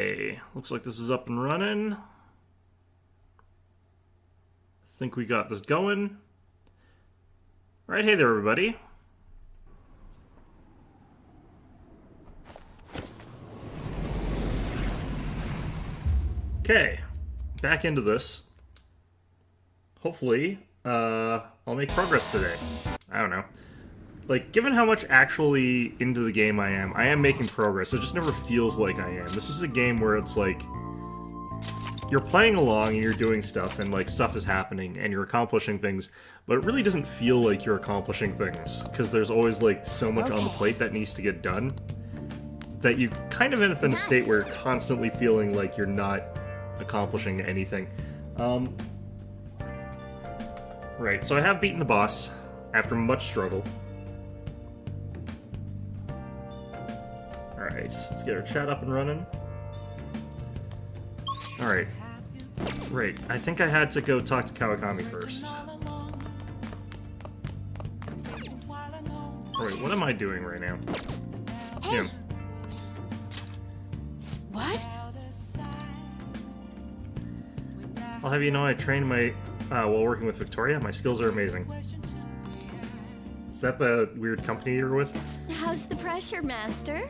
Okay, looks like this is up and running. I think we got this going. Alright, hey there everybody. Okay, back into this. Hopefully, I'll make progress today. I don't know. Like, given how much actually into the game I am making progress. It just never feels like I am. This is a game where it's like, you're playing along and you're doing stuff and like stuff is happening and you're accomplishing things, but it really doesn't feel like you're accomplishing things because there's always like so much on the plate that needs to get done that you kind of end up in a state where you're constantly feeling like you're not accomplishing anything. Right, so I have beaten the boss after much struggle. Alright, let's get our chat up and running. Alright. Right, I think I had to go talk to Kawakami first. Alright, what am I doing right now? Hey. Yeah. What? I'll have you know I trained my while working with Victoria. My skills are amazing. Is that the weird company you're with? How's the pressure, Master?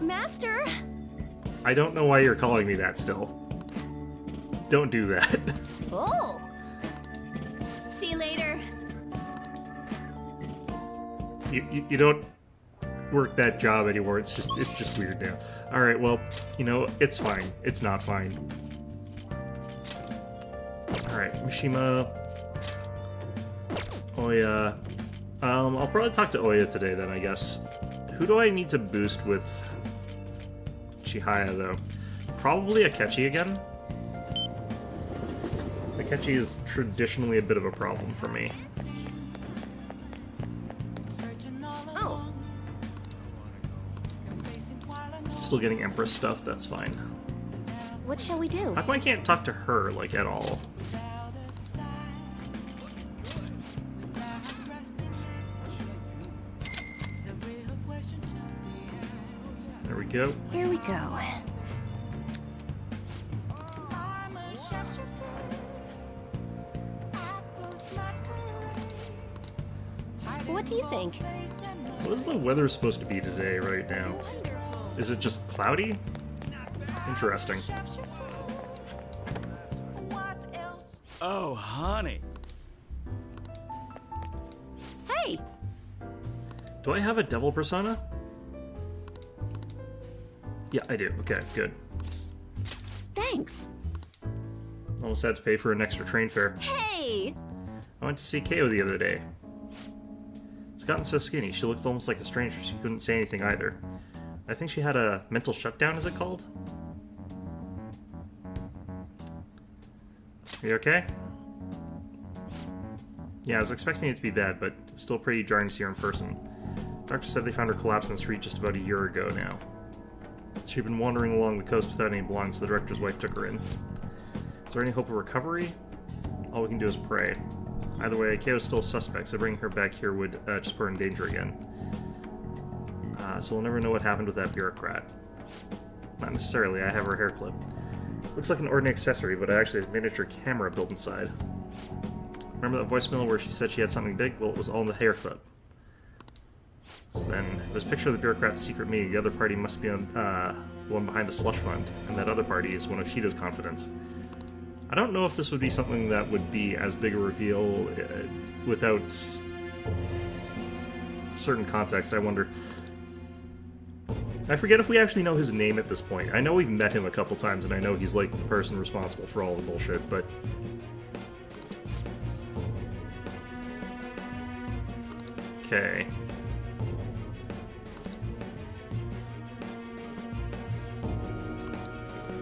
Master? I don't know why you're calling me that still. Don't do that. Oh. See you later. You don't work that job anymore. It's just weird now. All right, well, you know, it's fine. It's not fine. All right, Mishima, Oya. I'll probably talk to Oya today then, I guess. Who do I need to boost with Chihaya though? Probably Akechi again. Akechi is traditionally a bit of a problem for me. Oh. Still getting Empress stuff, that's fine. What shall we do? How come I can't talk to her, like, at all? There we go. Here we go. What do you think? What is the weather supposed to be today right now? Is it just cloudy? Interesting. Oh, honey. Hey! Do I have a devil persona? Yeah, I do. Okay, good. Thanks. Almost had to pay for an extra train fare. Hey! I went to see Ko the other day. She's gotten so skinny, she looked almost like a stranger. She couldn't say anything either. I think she had a mental shutdown, is it called? Are you okay? Yeah, I was expecting it to be bad, but still pretty jarring to see her in person. Doctor said they found her collapsed in the street just about a year ago now. She'd been wandering along the coast without any belongings, so the director's wife took her in. Is there any hope of recovery? All we can do is pray. Either way, Keo's still a suspect, so bringing her back here would just put her in danger again. So we'll never know what happened with that bureaucrat. Not necessarily, I have her hair clip. Looks like an ordinary accessory, but it actually has a miniature camera built inside. Remember that voicemail where she said she had something big? Well, it was all in the hair clip. So then, there's a picture of the bureaucrat's secret meeting. The other party must be on the one behind the slush fund, and that other party is one of Shido's confidants. I don't know if this would be something that would be as big a reveal without certain context, I wonder. I forget if we actually know his name at this point. I know we've met him a couple times, and I know he's like the person responsible for all the bullshit, but... Okay.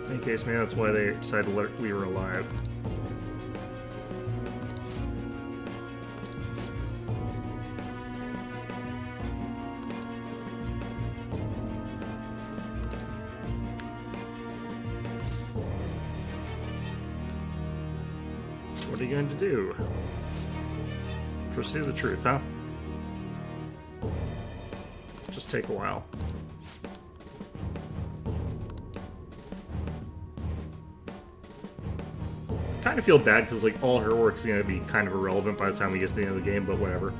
In any case, maybe that's why they decided to let we were alive. What are you going to do? Pursue the truth, huh? Just take a while. kind of feel bad because like all her work's gonna be kind of irrelevant by the time we get to the end of the game, but whatever.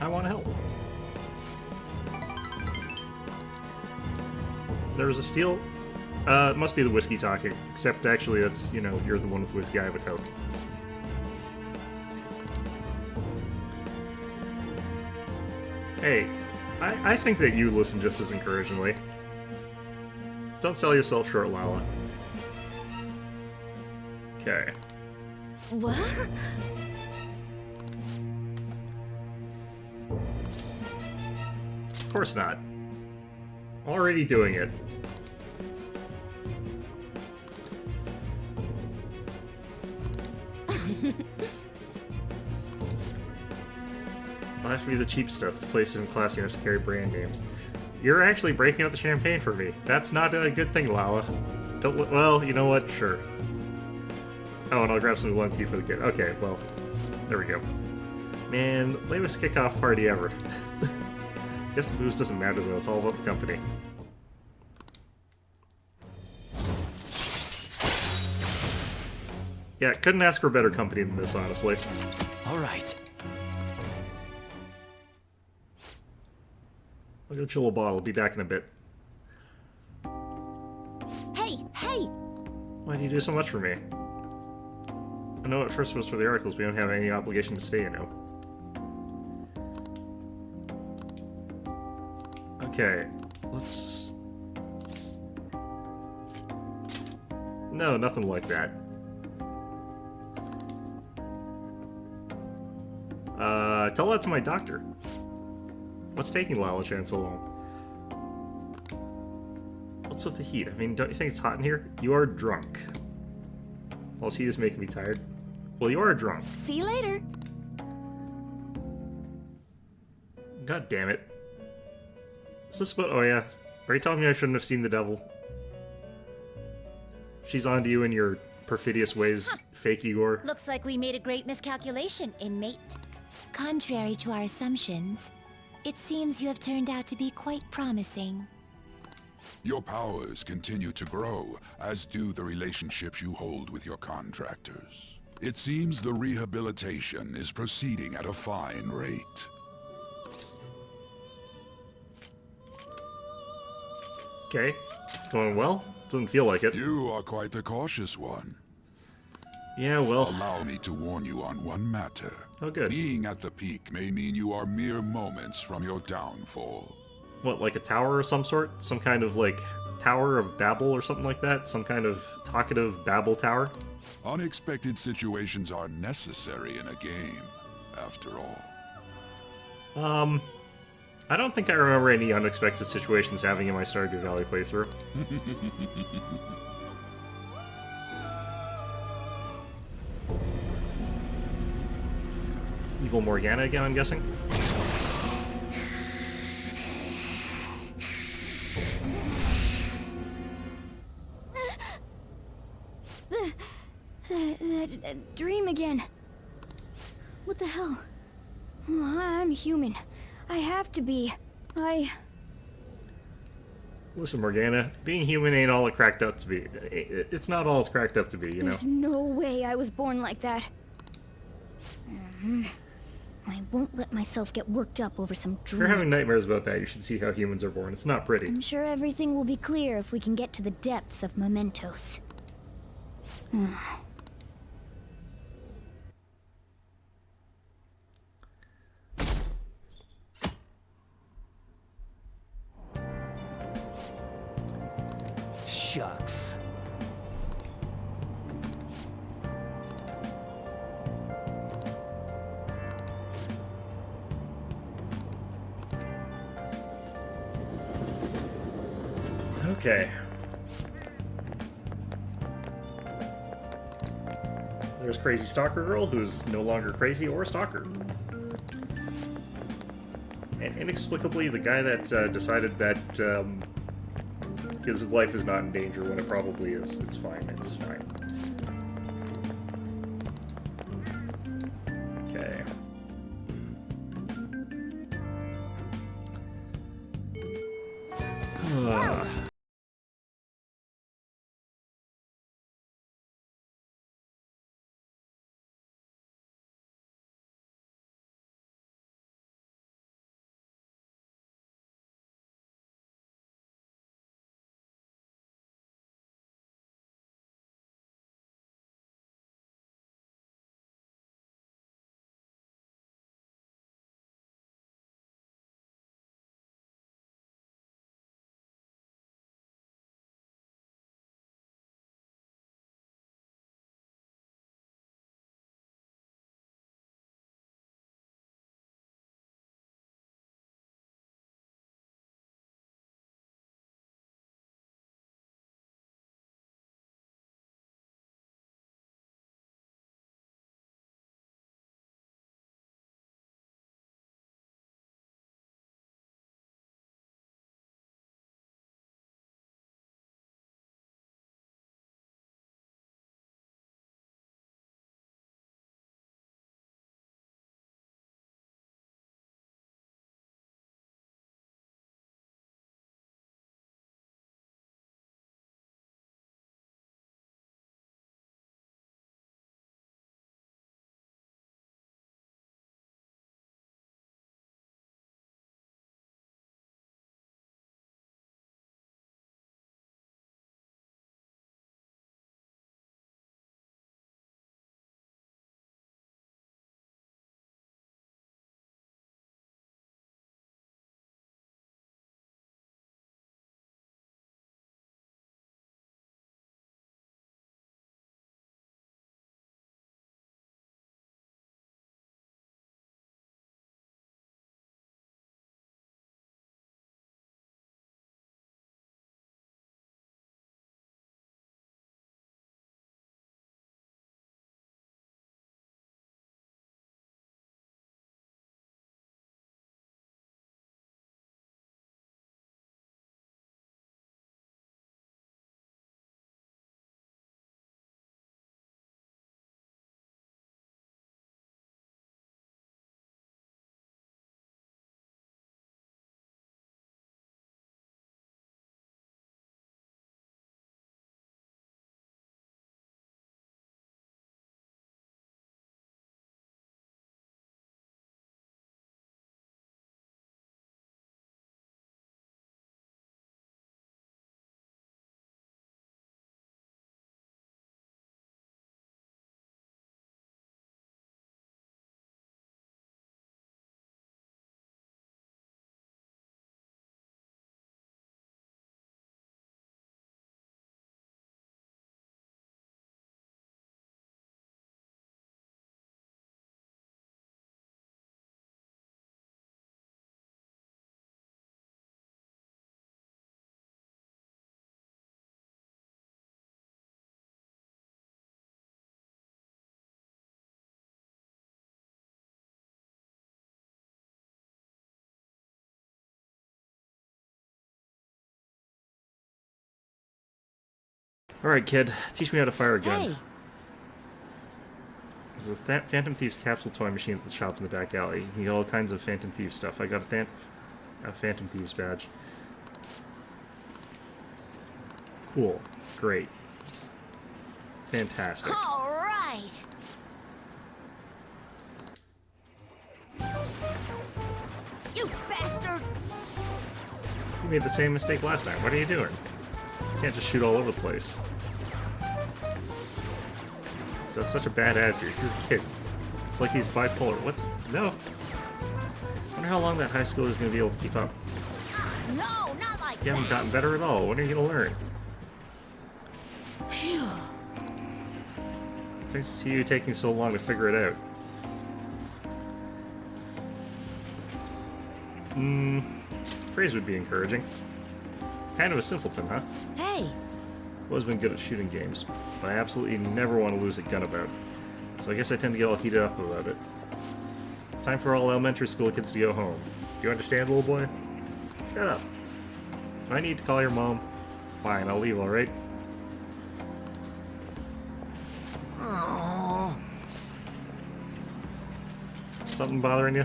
I want to help. There's a steal. It must be the whiskey talking. Except actually, that's, you know, you're the one with whiskey. I have a Coke. Hey, I think that you listen just as encouragingly. Don't sell yourself short, Lala. Okay. What? Of course not. Already doing it. Will have to be the cheap stuff. This place isn't classy enough to carry brand names. You're actually breaking out the champagne for me. That's not a good thing, Lala. Don't. Well, you know what? Sure. Oh, and I'll grab some Lun tea for the kid. Okay, well, there we go. Man, lamest kickoff party ever. Guess the booze doesn't matter though. It's all about the company. Yeah, couldn't ask for a better company than this, honestly. All right. I'll go chill a bottle. Be back in a bit. Hey, hey! Why do you do so much for me? I know at first it was for the articles. We don't have any obligation to stay, you know. Okay, let's... No, nothing like that. Tell that to my doctor. What's taking Lala Chan so long? What's with the heat? I mean, don't you think it's hot in here? You are drunk. Well, this heat is making me tired. Well, you are drunk. See you later. God damn it. Is this about... Oh, yeah. Are you telling me I shouldn't have seen the devil? She's on to you in your perfidious ways, fake Igor. Looks like we made a great miscalculation, inmate. Contrary to our assumptions, it seems you have turned out to be quite promising. Your powers continue to grow, as do the relationships you hold with your contractors. It seems the rehabilitation is proceeding at a fine rate. Okay, it's going well. Doesn't feel like it. You are quite the cautious one. Yeah, well... Allow me to warn you on one matter. Oh, good. Being at the peak may mean you are mere moments from your downfall. What, like a tower of some sort? Some kind of, like, Tower of Babel or something like that? Some kind of talkative Babel tower? Unexpected situations are necessary in a game, after all. I don't think I remember any unexpected situations having in my Stardew Valley playthrough. Evil Morgana again, I'm guessing? The dream again. What the hell? Oh, I'm human. I have to be. Listen, Morgana, being human ain't all it cracked up to be. It's not all it's cracked up to be, you know? There's no way I was born like that. I won't let myself get worked up over some If you're dream. having nightmares about that, you should see how humans are born. It's not pretty. I'm sure everything will be clear if we can get to the depths of mementos. Shucks. Okay. There's Crazy Stalker Girl, who's no longer crazy or a stalker. And inexplicably, the guy that decided that his life is not in danger when it probably is. It's fine, it's fine. Okay. Alright, kid. Teach me how to fire a gun. Hey, There's a Phantom Thieves capsule toy machine at the shop in the back alley. You get all kinds of Phantom Thieves stuff. I got a Phantom Thieves badge. Cool. Great. Fantastic. all right. You bastard! You made the same mistake last time. What are you doing? You can't just shoot all over the place. So that's such a bad attitude. He's a kid. It's like he's bipolar. What's... No. I wonder how long that high schooler is going to be able to keep up. No, not like You haven't that. gotten better at all. When are you going to learn? Phew. Thanks to see you taking so long to figure it out. Praise would be encouraging. Kind of a simpleton, huh? Hey, Always been good at shooting games, but I absolutely never want to lose a gun about. So I guess I tend to get all heated up about it. It's time for all elementary school kids to go home. Do you understand, little boy? Shut up. Do I need to call your mom? Fine, I'll leave, alright? oh, Something bothering you?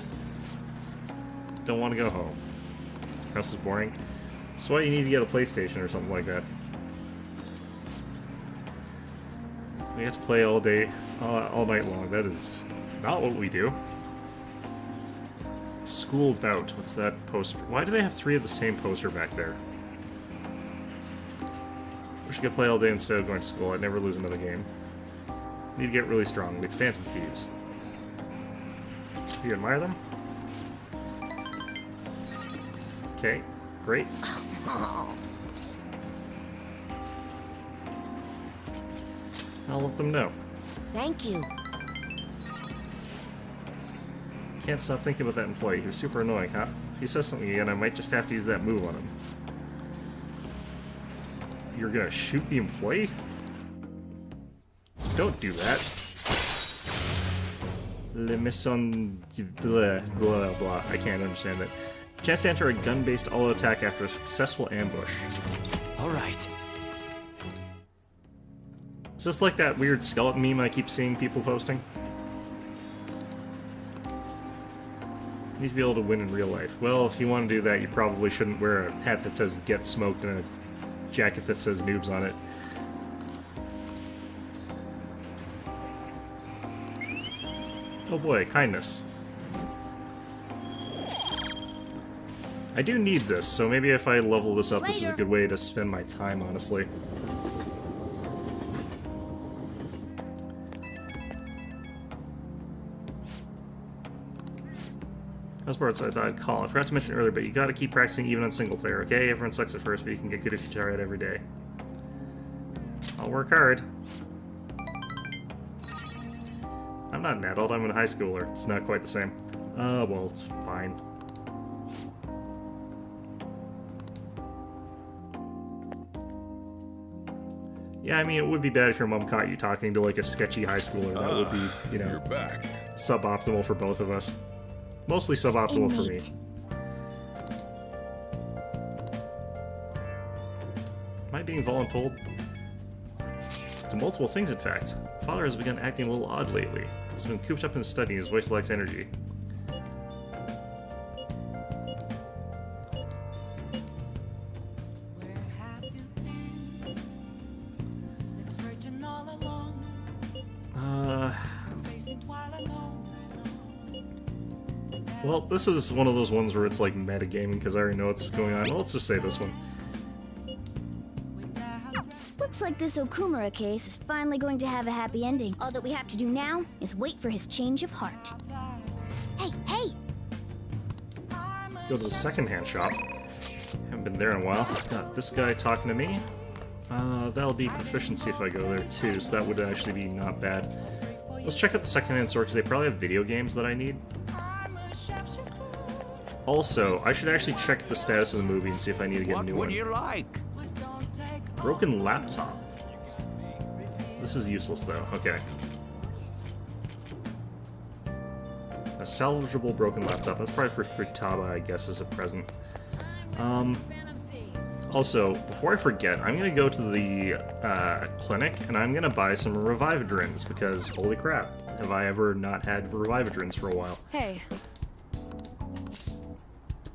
Don't want to go home. House is boring. That's why you need to get a PlayStation or something like that. We have to play all day, all night long. That is not what we do. School bout. What's that poster? Why do they have 3 of the same poster back there? Wish I could play all day instead of going to school. I'd never lose another game. Need to get really strong. Like Phantom Thieves. Do you admire them? Okay, great. I'll let them know. thank you. Can't stop thinking about that employee. He was super annoying, huh? If he says something again, I might just have to use that move on him. You're gonna shoot the employee? Don't do that. Le maison... blah, blah, blah. I can't understand it. Chance to enter a gun-based all-attack after a successful ambush. All right. Is this like that weird skeleton meme I keep seeing people posting? You need to be able to win in real life. Well, if you want to do that, you probably shouldn't wear a hat that says "Get Smoked" and a jacket that says "Noobs" on it. Oh boy, kindness. I do need this, so maybe if I level this up, this is a good way to spend my time, honestly. That's part, so I thought I'd call. I forgot to mention earlier, but you gotta keep practicing even on single player, okay? Everyone sucks at first, but you can get good if you try it every day. I'll work hard. I'm not an adult, I'm a high schooler. It's not quite the same. Well, it's fine. Yeah, I mean, it would be bad if your mom caught you talking to, like, a sketchy high schooler. That would be, you know, You're back. suboptimal for both of us. Mostly suboptimal for me. Innate. Am I being voluntold? To multiple things, in fact. Father has begun acting a little odd lately. He's been cooped up in his study, his voice lacks energy. Where have you been? Been searching all along, facing twilight long and long. Well, this is one of those ones where it's like metagaming because I already know what's going on. Well, let's just say this one. Looks like this Okumura case is finally going to have a happy ending. All that we have to do now is wait for his change of heart. Hey, hey! Go to the secondhand shop. Haven't been there in a while. Got this guy talking to me. That'll be proficiency if I go there too, so that would actually be not bad. Let's check out the secondhand store because they probably have video games that I need. Also, I should actually check the status of the movie and see if I need to get a What new would one. you like? Broken laptop. This is useless though. Okay. A salvageable broken laptop. That's probably for Futaba, I guess, as a present. I'll Also, before I forget, I'm gonna go to the clinic and I'm gonna buy some Revivadrins because holy crap, have I ever not had Revivadrins for a while? Hey,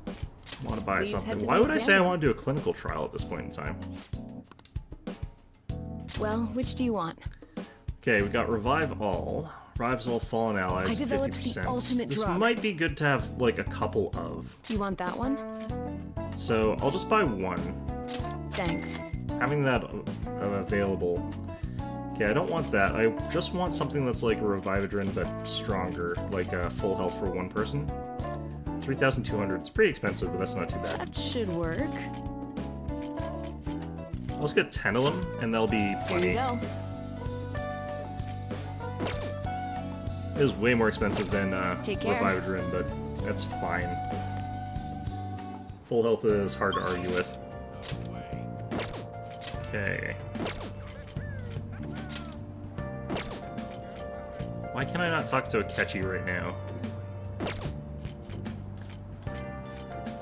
I want to buy Please head something. to Why the would I say I exam. want to do a clinical trial at this point in time? well, which do you want? Okay, we got Revive All. Revives all fallen allies. I developed the 50%. ultimate this drug. might be good to have like a couple of. You want that one? So I'll just buy one. Thanks. Having that available. Okay, I don't want that. I just want something that's like a Revivadrin but stronger, like full health for one person. 3,200. It's pretty expensive, but that's not too bad. That should work. I'll just get 10 of them, and that'll be Here plenty. you go. It was way more expensive than Take care. Revivadrin, but that's fine. Full health is hard to argue with. Okay. Why can I not talk to Akechi right now?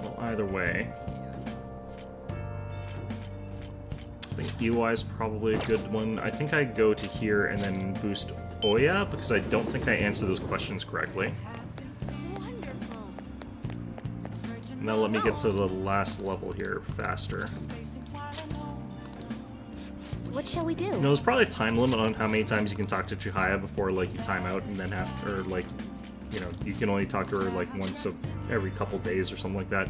Well, either way. I think EY is probably a good one. I think I go to here and then boost Oya, because I don't think I answered those questions correctly. And that'll let me get to the last level here faster. What shall we do? You know, there's probably a time limit on how many times you can talk to Chihaya before, like, you time out and then have, or, like, you know, you can only talk to her, like, once every couple days or something like that.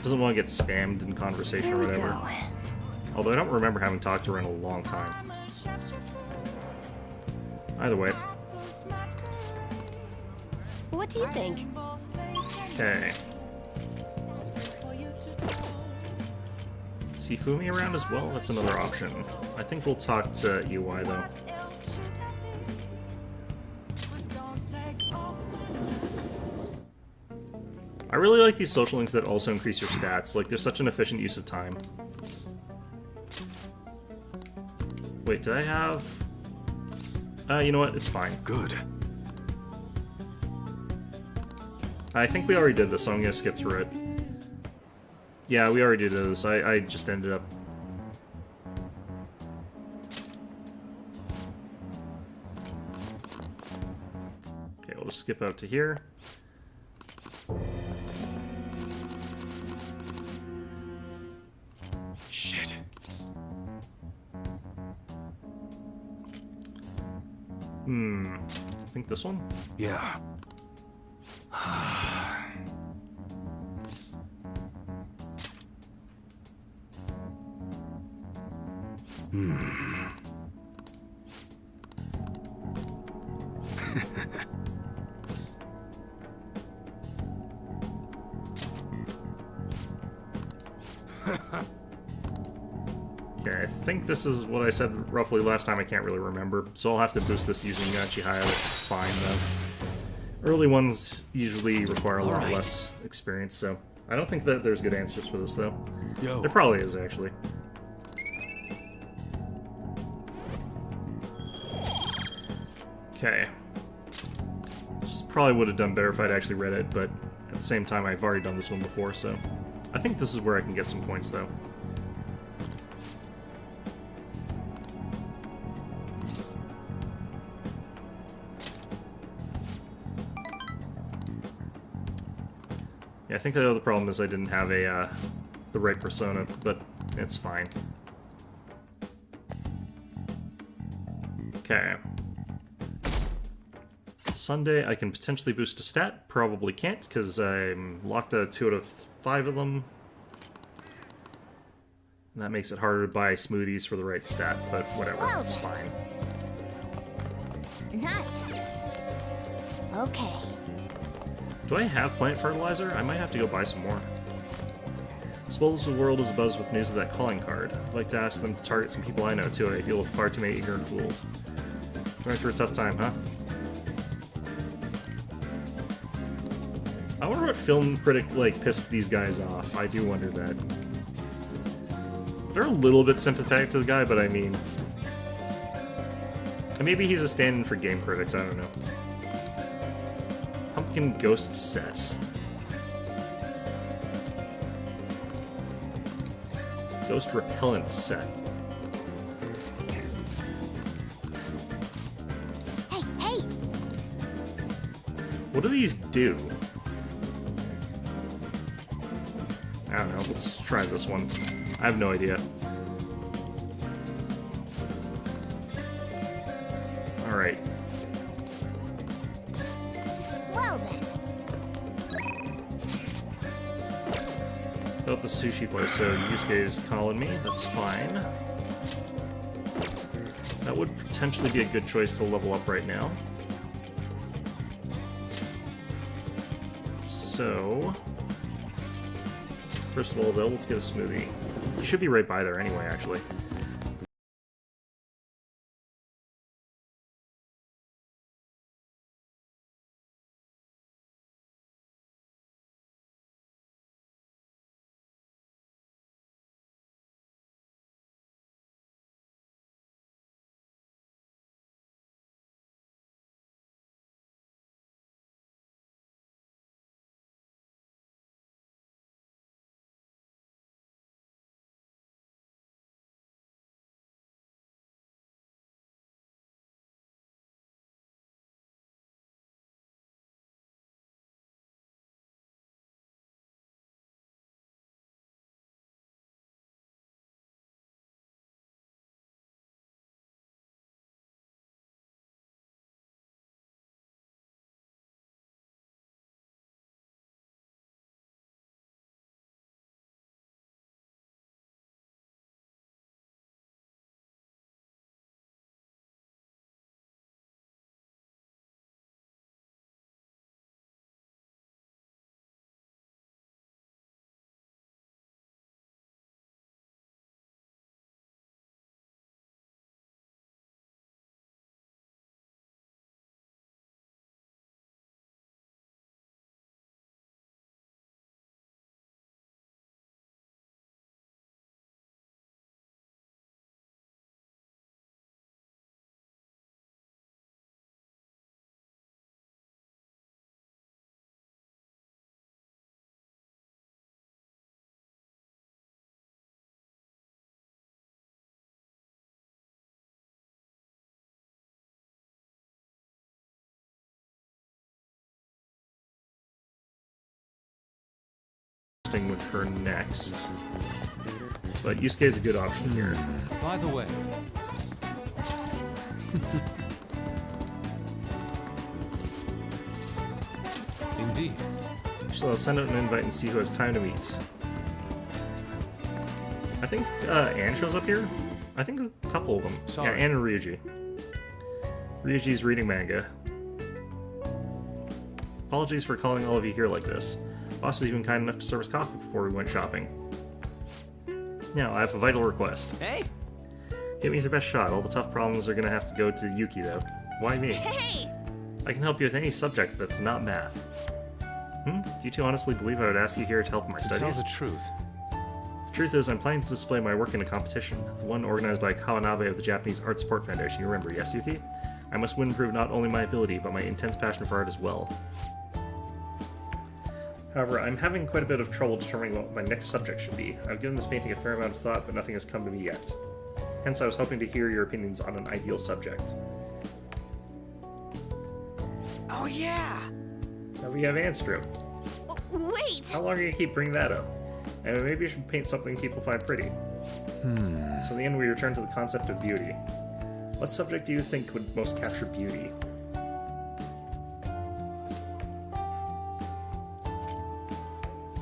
Doesn't want to get spammed in conversation Here or we whatever. go. Although I don't remember having talked to her in a long time. Either way. What do you think? Okay. Is Hifumi around as well? That's another option. I think we'll talk to UI though. I really like these social links that also increase your stats. Like, they're such an efficient use of time. Wait, did I have... you know what? It's fine. Good. I think we already did this, so I'm gonna skip through it. Yeah, we already did this. I just ended up... Okay, we'll just skip out to here. Shit. I think this one? Yeah. Okay, I think this is what I said roughly last time. I can't really remember. So I'll have to boost this using Chihaya. That's fine, though. Early ones usually require a lot less experience, so... I don't think that there's good answers for this, though. Yo. There probably is, actually. Okay. This probably would have done better if I'd actually read it, but at the same time, I've already done this one before, so... I think this is where I can get some points, though. Yeah, I think the other problem is I didn't have a the right persona, but it's fine. Okay. Sunday, I can potentially boost a stat. Probably can't, because I'm locked at 2 out of 5 of them. And that makes it harder to buy smoothies for the right stat, but whatever, Well it's then. fine. Nice. Okay. Do I have plant fertilizer? I might have to go buy some more. Suppose the world is abuzz with news of that calling card. I'd like to ask them to target some people I know too. I deal with far too many ignorant fools. Going through a tough time, huh? I wonder what film critic, like, pissed these guys off. I do wonder that. They're a little bit sympathetic to the guy, but I mean... And maybe he's a stand-in for game critics, I don't know. Pumpkin Ghost Set. Ghost repellent set. Hey, hey! What do these do? I don't know. Let's try this one. I have no idea. Alright. Well then. Built the sushi place, so Yusuke is calling me. That's fine. That would potentially be a good choice to level up right now. So... First of all, though, let's get a smoothie. You should be right by there anyway, actually. With her next. But Yusuke is a good option here. By the way. Indeed. So I'll send out an invite and see who has time to meet. I think Anne shows up here. I think a couple of them. Sorry. Yeah, Anne and Ryuji. Ryuji's reading manga. Apologies for calling all of you here like this. Boss was even kind enough to serve us coffee before we went shopping. Now, I have a vital request. Hey! Hit me with your best shot. All the tough problems are gonna have to go to Yuki, though. Why me? Hey! I can help you with any subject that's not math. Do you two honestly believe I would ask you here to help in my To tell studies? the truth, The truth is, I'm planning to display my work in a competition, the one organized by Kawanabe of the Japanese Art Support Foundation. You remember, yes, Yuki? I must win and prove not only my ability, but my intense passion for art as well. However, I'm having quite a bit of trouble determining what my next subject should be. I've given this painting a fair amount of thought, but nothing has come to me yet. Hence, I was hoping to hear your opinions on an ideal subject. Oh yeah! Now we have Anstrom. Wait! How long are you gonna keep bringing that up? And maybe you should paint something people find pretty. So in the end, we return to the concept of beauty. What subject do you think would most capture beauty?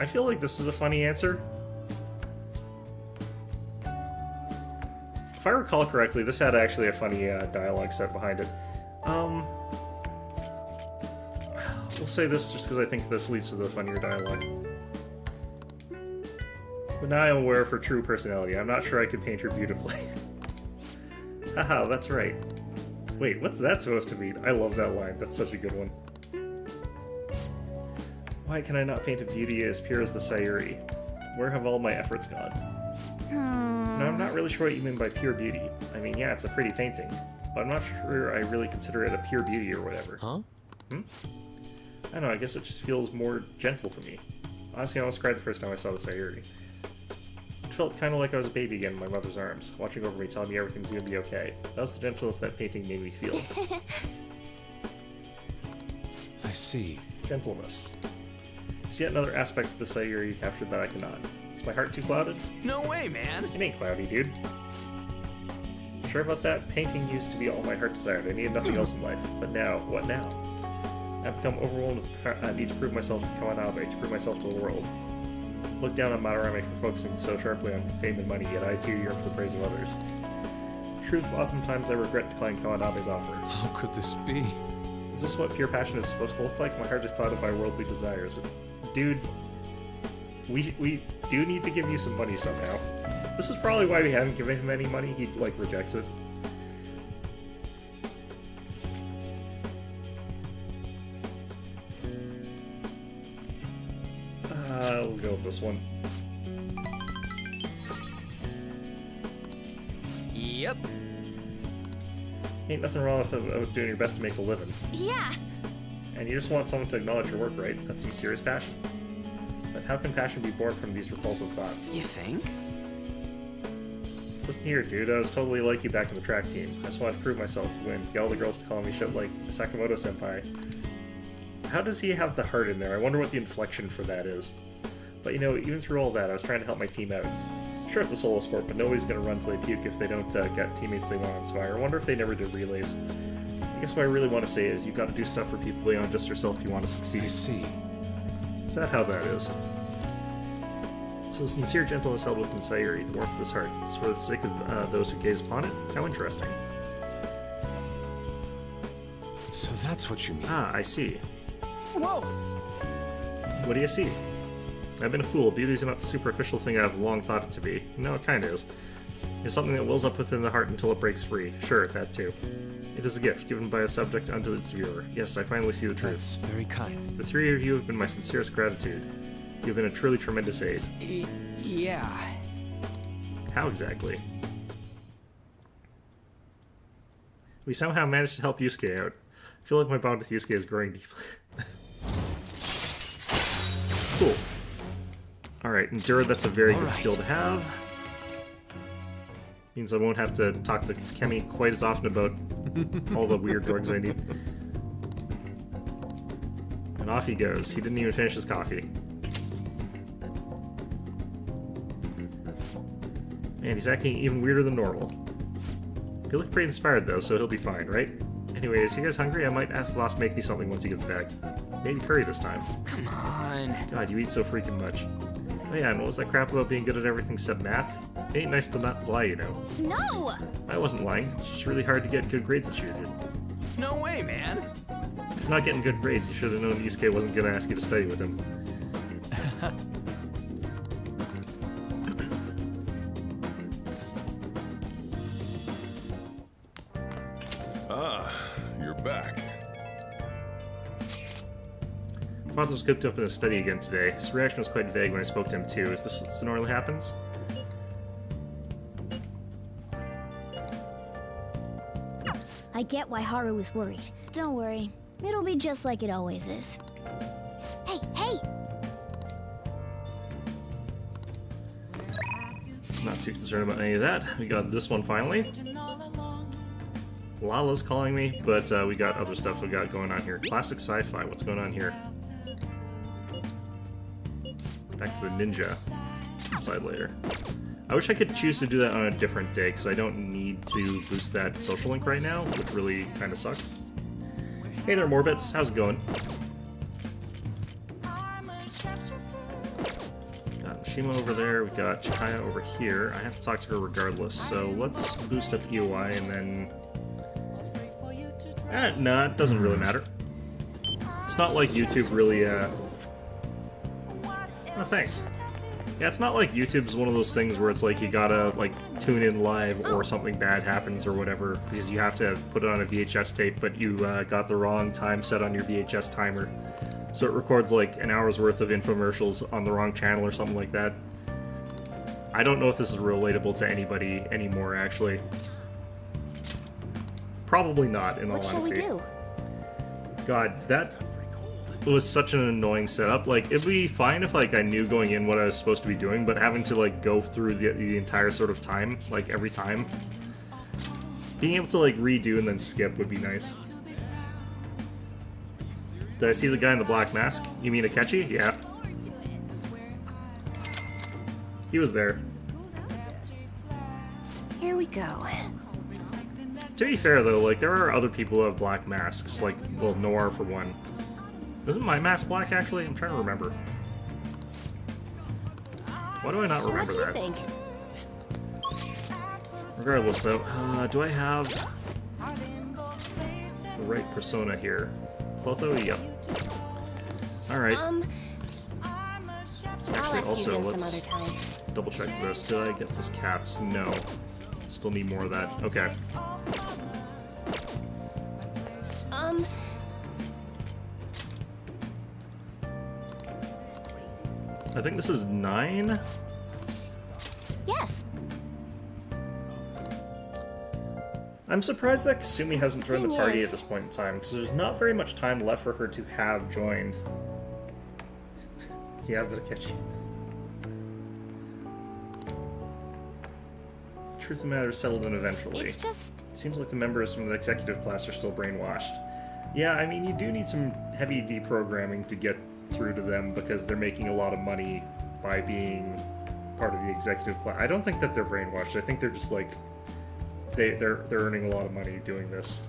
I feel like this is a funny answer. If I recall correctly, this had actually a funny dialogue set behind it. We'll say this just because I think this leads to the funnier dialogue. But now I'm aware of her true personality. I'm not sure I could paint her beautifully. Haha, that's right. Wait, what's that supposed to mean? I love that line. That's such a good one. Why can I not paint a beauty as pure as the Sayuri? Where have all my efforts gone? No, I'm not really sure what you mean by pure beauty. I mean, yeah, it's a pretty painting, but I'm not sure I really consider it a pure beauty or whatever. huh? I don't know, I guess it just feels more gentle to me. Honestly, I almost cried the first time I saw the Sayuri. In felt kind of like I was a baby again in my mother's arms, watching over me, telling me everything's gonna be okay. That was the gentleness that painting made me feel. I see. Gentleness. Is yet another aspect of the Sayuri you captured that I cannot. Is my heart too clouded? No way, man. It ain't cloudy, dude. Sure about that? Painting used to be all my heart desired. I needed nothing else in life. But now, what now? I've become overwhelmed with need to prove myself to Kawanabe, to prove myself to the world. Look down on Madarame for focusing so sharply on fame and money, yet I too yearn for the praise of others. Truth, oftentimes I regret declining Kawanabe's offer. How could this be? Is this what pure passion is supposed to look like? My heart is clouded by worldly desires. Dude, we do need to give you some money somehow. This is probably why we haven't given him any money. He, like, rejects it. We'll go with this one. Yep. Ain't nothing wrong with doing your best to make a living. Yeah. And you just want someone to acknowledge your work, right? That's some serious passion. But how can passion be born from these repulsive thoughts? You think? Listen here, dude. I was totally like you back in the track team. I just wanted to prove myself to win. Get all the girls to call me shit like Sakamoto-senpai. How does he have the heart in there? I wonder what the inflection for that is. But you know, even through all that, I was trying to help my team out. Sure, it's a solo sport, but nobody's gonna run till they puke if they don't get teammates they want to inspire. I wonder if they never did relays. I guess what I really want to say is, you've got to do stuff for people beyond just yourself if you want to succeed. I see. Is that how that is? So sincere gentleness held within Sayuri, the warmth of his heart. It's for the sake of those who gaze upon it? How interesting. So that's what you mean. Ah, I see. Whoa! What do you see? I've been a fool. Beauty's not the superficial thing I've long thought it to be. No, it kinda is. It's something that wells up within the heart until it breaks free. Sure, that too. It is a gift, given by a subject unto its viewer. Yes, I finally see the truth. That's very kind. The three of you have been my sincerest gratitude. You've been a truly tremendous aid. Yeah. How exactly? We somehow managed to help Yusuke out. I feel like my bond with Yusuke is growing deeply. Cool. Alright, Endure, that's a very good skill to have. Means I won't have to talk to Kemi quite as often about all the weird drugs I need. And off he goes. He didn't even finish his coffee. And he's acting even weirder than normal. He looked pretty inspired though, so he'll be fine, right? Anyways, you guys hungry? I might ask the boss to make me something once he gets back. Maybe curry this time. Come on. God, you eat so freaking much. Oh yeah, and what was that crap about being good at everything except math? It ain't nice to not lie, you know. No! I wasn't lying. It's just really hard to get good grades at Shooter. No way, man. If you're not getting good grades, you should have known Yusuke wasn't going to ask you to study with him. You're back. Fonz was cooped up in his study again today. His reaction was quite vague when I spoke to him too. Is this what normally happens? I get why Haru was worried. Don't worry. It'll be just like it always is. Hey, hey! Not too concerned about any of that. We got this one finally. Lala's calling me, but we got other stuff we got going on here. Classic sci-fi. What's going on here? Back to the ninja side later. I wish I could choose to do that on a different day, because I don't need to boost that social link right now, which really kind of sucks. Hey there, Morbits. How's it going? Got Mishima over there. We got Chikaya over here. I have to talk to her regardless, so let's boost up EOI and then... nah, it doesn't really matter. It's not like YouTube really, Oh, thanks. Yeah, it's not like YouTube's one of those things where it's like you gotta, like, tune in live or something bad happens or whatever, because you have to put it on a VHS tape, but you got the wrong time set on your VHS timer. So it records, like, an hour's worth of infomercials on the wrong channel or something like that. I don't know if this is relatable to anybody anymore, actually. Probably not, in all honesty. What shall we do? God, that was such an annoying setup. Like, it'd be fine if, like, I knew going in what I was supposed to be doing, but having to, like, go through the entire sort of time, like, every time. Being able to, like, redo and then skip would be nice. Did I see the guy in the black mask? You mean Akechi? Yeah. He was there. Here we go. To be fair, though, like, there are other people who have black masks, like, well, Noir for one. Isn't my mask black, actually? I'm trying to remember. Why do I not remember What do you that? think? Regardless, though, do I have the right persona here? Clotho? Yep. Alright. I'll Actually, ask you also, again let's some other time. double check this. Did I get this caps? No. Still need more of that. Okay. I think this is 9? Yes. I'm surprised that Kasumi hasn't joined the Thing party is- at this point in time, because there's not very much time left for her to have joined. Yeah, but Akechi. Truth of the matter is settled in eventually. It's just... Seems like the members from the executive class are still brainwashed. Yeah, I mean, you do need some heavy deprogramming to get through to them, because they're making a lot of money by being part of the executive class. I don't think that they're brainwashed. I think they're just like... They're earning a lot of money doing this.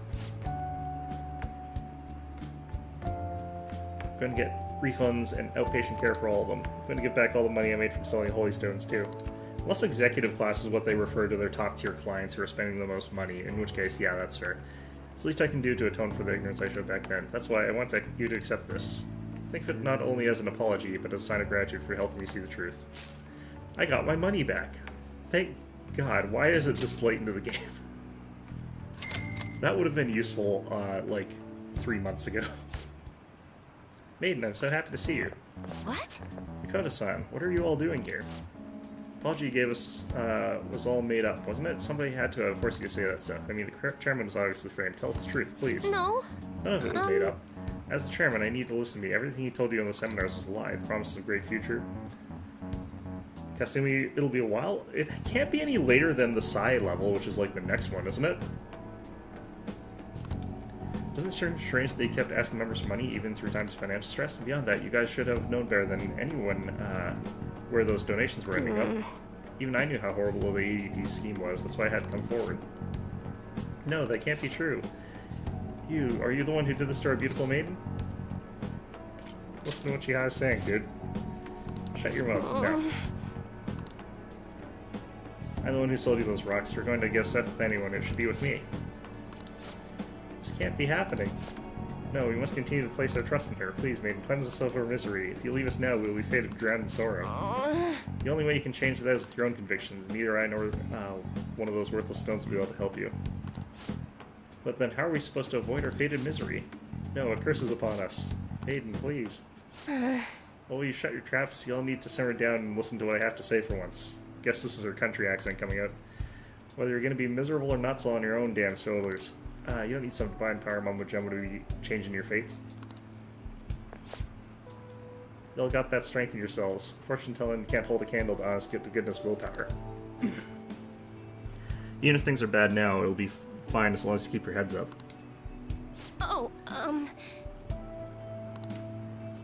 Going to get refunds and outpatient care for all of them. Going to get back all the money I made from selling Holy Stones, too. Unless executive class is what they refer to their top-tier clients who are spending the most money, in which case, yeah, that's fair. It's the least I can do to atone for the ignorance I showed back then. That's why I want you to accept this. Think of it not only as an apology, but as a sign of gratitude for helping me see the truth. I got my money back. Thank God. Why is it this late into the game? That would have been useful, like, 3 months ago. Maiden, I'm so happy to see you. What? Dakota-san, what are you all doing here? Apology you gave us was all made up, wasn't it? Somebody had to force you to say that stuff. I mean, the chairman was obviously framed. Tell us the truth, please. No. None of it was made up. As the chairman, I need to listen to me. Everything he told you in the seminars was a lie. The promises of a great future. Kasumi, it'll be a while. It can't be any later than the Sai level, which is like the next one, isn't it? Doesn't it seem strange that they kept asking members for money even through times of financial stress? And beyond that, you guys should have known better than anyone where those donations were ending up. Even I knew how horrible the AED scheme was. That's why I had to come forward. No, that can't be true. Are you the one who did this to our beautiful maiden? Listen to what she has saying, dude. Shut your mouth. No. I'm the one who sold you those rocks. If you're going to guess that with anyone, it should be with me. This can't be happening. No, we must continue to place our trust in her. Please, maiden, cleanse us of her misery. If you leave us now, we will be fated to drown in sorrow. The only way you can change that is with your own convictions. Neither I nor one of those worthless stones will be able to help you. But then how are we supposed to avoid our fated misery? No, a curse is upon us. Maiden, please. Well, you shut your traps, you'll need to simmer down and listen to what I have to say for once. Guess this is her country accent coming out. Whether you're going to be miserable or not, it's all on your own damn shoulders. You don't need some divine power mumbo jumbo to be changing your fates. You all got that strength in yourselves. Fortune telling can't hold a candle to honest goodness willpower. Even if things are bad now, it'll be fine as long as you keep your heads up. Oh,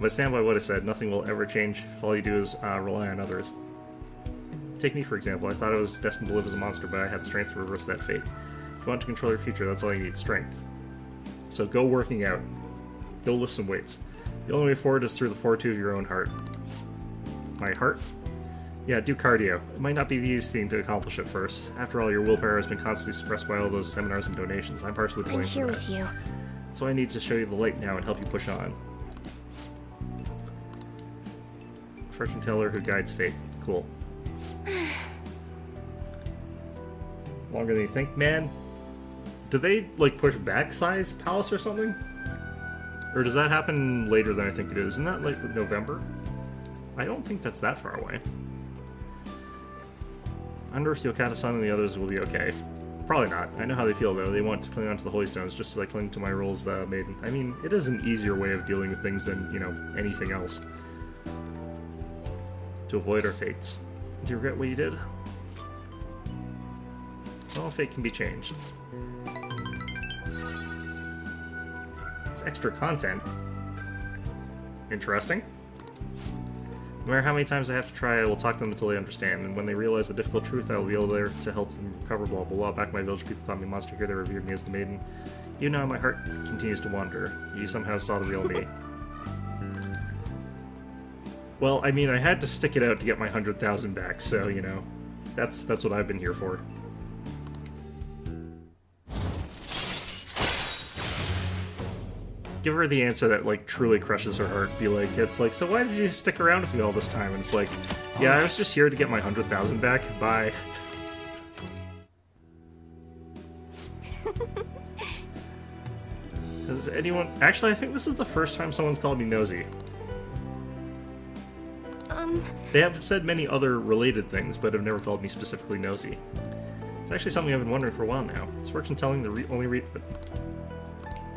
If I stand by what I said, nothing will ever change if all you do is rely on others. Take me, for example. I thought I was destined to live as a monster, but I had the strength to reverse that fate. If you want to control your future, that's all you need, strength. So go working out. Go lift some weights. The only way forward is through the fortitude of your own heart. My heart? Yeah, do cardio. It might not be the easiest thing to accomplish at first. After all, your willpower has been constantly suppressed by all those seminars and donations. I'm partially to I'm blame here for that. with you. So I need to show you the light now and help you push on. Fortune teller who guides fate. Cool. Longer than you think, man. Did they, like, push back Sai's palace or something? Or does that happen later than I think it is? Isn't that, like, November? I don't think that's that far away. I wonder if Yokata-san and the others will be okay. Probably not. I know how they feel, though. They want to cling onto the Holy Stones just as I cling to my roles, the Maiden. I mean, it is an easier way of dealing with things than, you know, anything else. To avoid our fates. Do you regret what you did? Well, fate can be changed. It's extra content. Interesting. No matter how many times I have to try, I will talk to them until they understand, and when they realize the difficult truth, I will be able there to help them recover, blah blah blah. Back in my village, people call me monster. Here they revered me as the Maiden. You know, my heart continues to wander. You somehow saw the real me. Well, I mean, I had to stick it out to get my 100,000 back, so, you know, that's what I've been here for. Give her the answer that, like, truly crushes her heart. Be like, it's like, so why did you stick around with me all this time? And it's like, yeah, I was just here to get my 100,000 back. Bye. Has anyone... Actually, I think this is the first time someone's called me nosy. They have said many other related things, but have never called me specifically nosy. It's actually something I've been wondering for a while now. Is fortune telling the only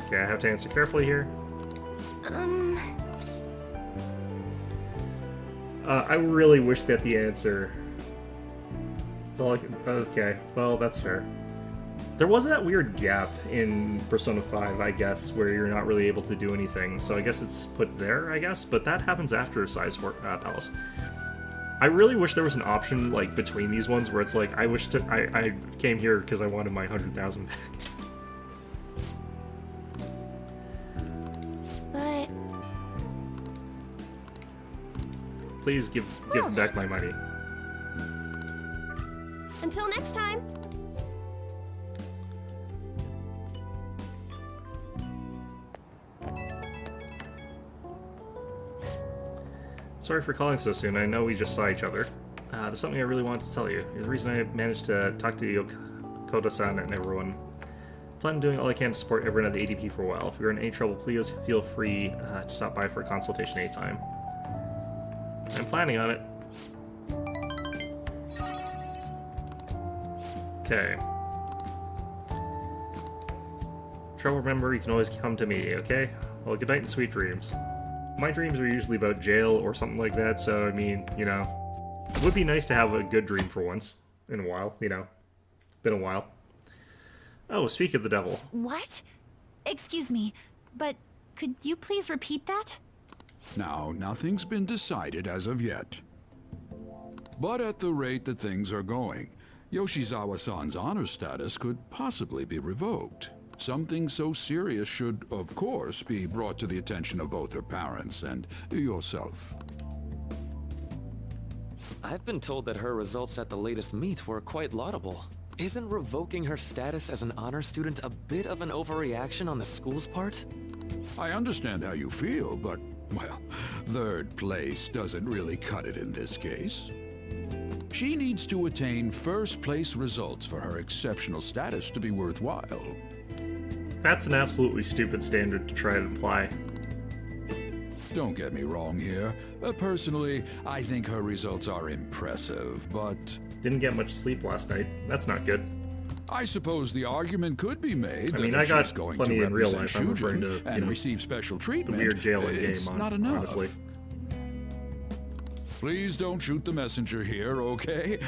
Okay, I have to answer carefully here. I really wish that the answer... That's all I can... Okay, well, that's fair. There was that weird gap in Persona 5, I guess, where you're not really able to do anything, so I guess it's put there, I guess, but that happens after Size Palace. I really wish there was an option, like, between these ones where it's like, I came here because I wanted my 100,000 back. But... Please give back my money. Until next time! Sorry for calling so soon. I know we just saw each other. There's something I really wanted to tell you. You're the reason I managed to talk to Koda-san and everyone. I plan on doing all I can to support everyone at the ADP for a while. If you're in any trouble, please feel free to stop by for a consultation anytime. I'm planning on it. Okay. Trouble, remember, you can always come to me, okay? Well, good night and sweet dreams. My dreams are usually about jail or something like that, so, I mean, you know, it would be nice to have a good dream for once in a while, you know. Been a while. Oh, speak of the devil. What? Excuse me, but could you please repeat that? Now, nothing's been decided as of yet. But at the rate that things are going, Yoshizawa-san's honor status could possibly be revoked. Something so serious should, of course, be brought to the attention of both her parents and yourself. I've been told that her results at the latest meet were quite laudable. Isn't revoking her status as an honor student a bit of an overreaction on the school's part? I understand how you feel, but, well, third place doesn't really cut it in this case. She needs to attain first place results for her exceptional status to be worthwhile. That's an absolutely stupid standard to try to imply. Don't get me wrong here. Personally, I think her results are impressive, but... Didn't get much sleep last night. That's not good. I suppose the argument could be made that mean, if I got she's going plenty to in real represent life. I'm referring to, Shujin and receive special the treatment, weird jail in it's game, not enough. honestly. Please don't shoot the messenger here, okay?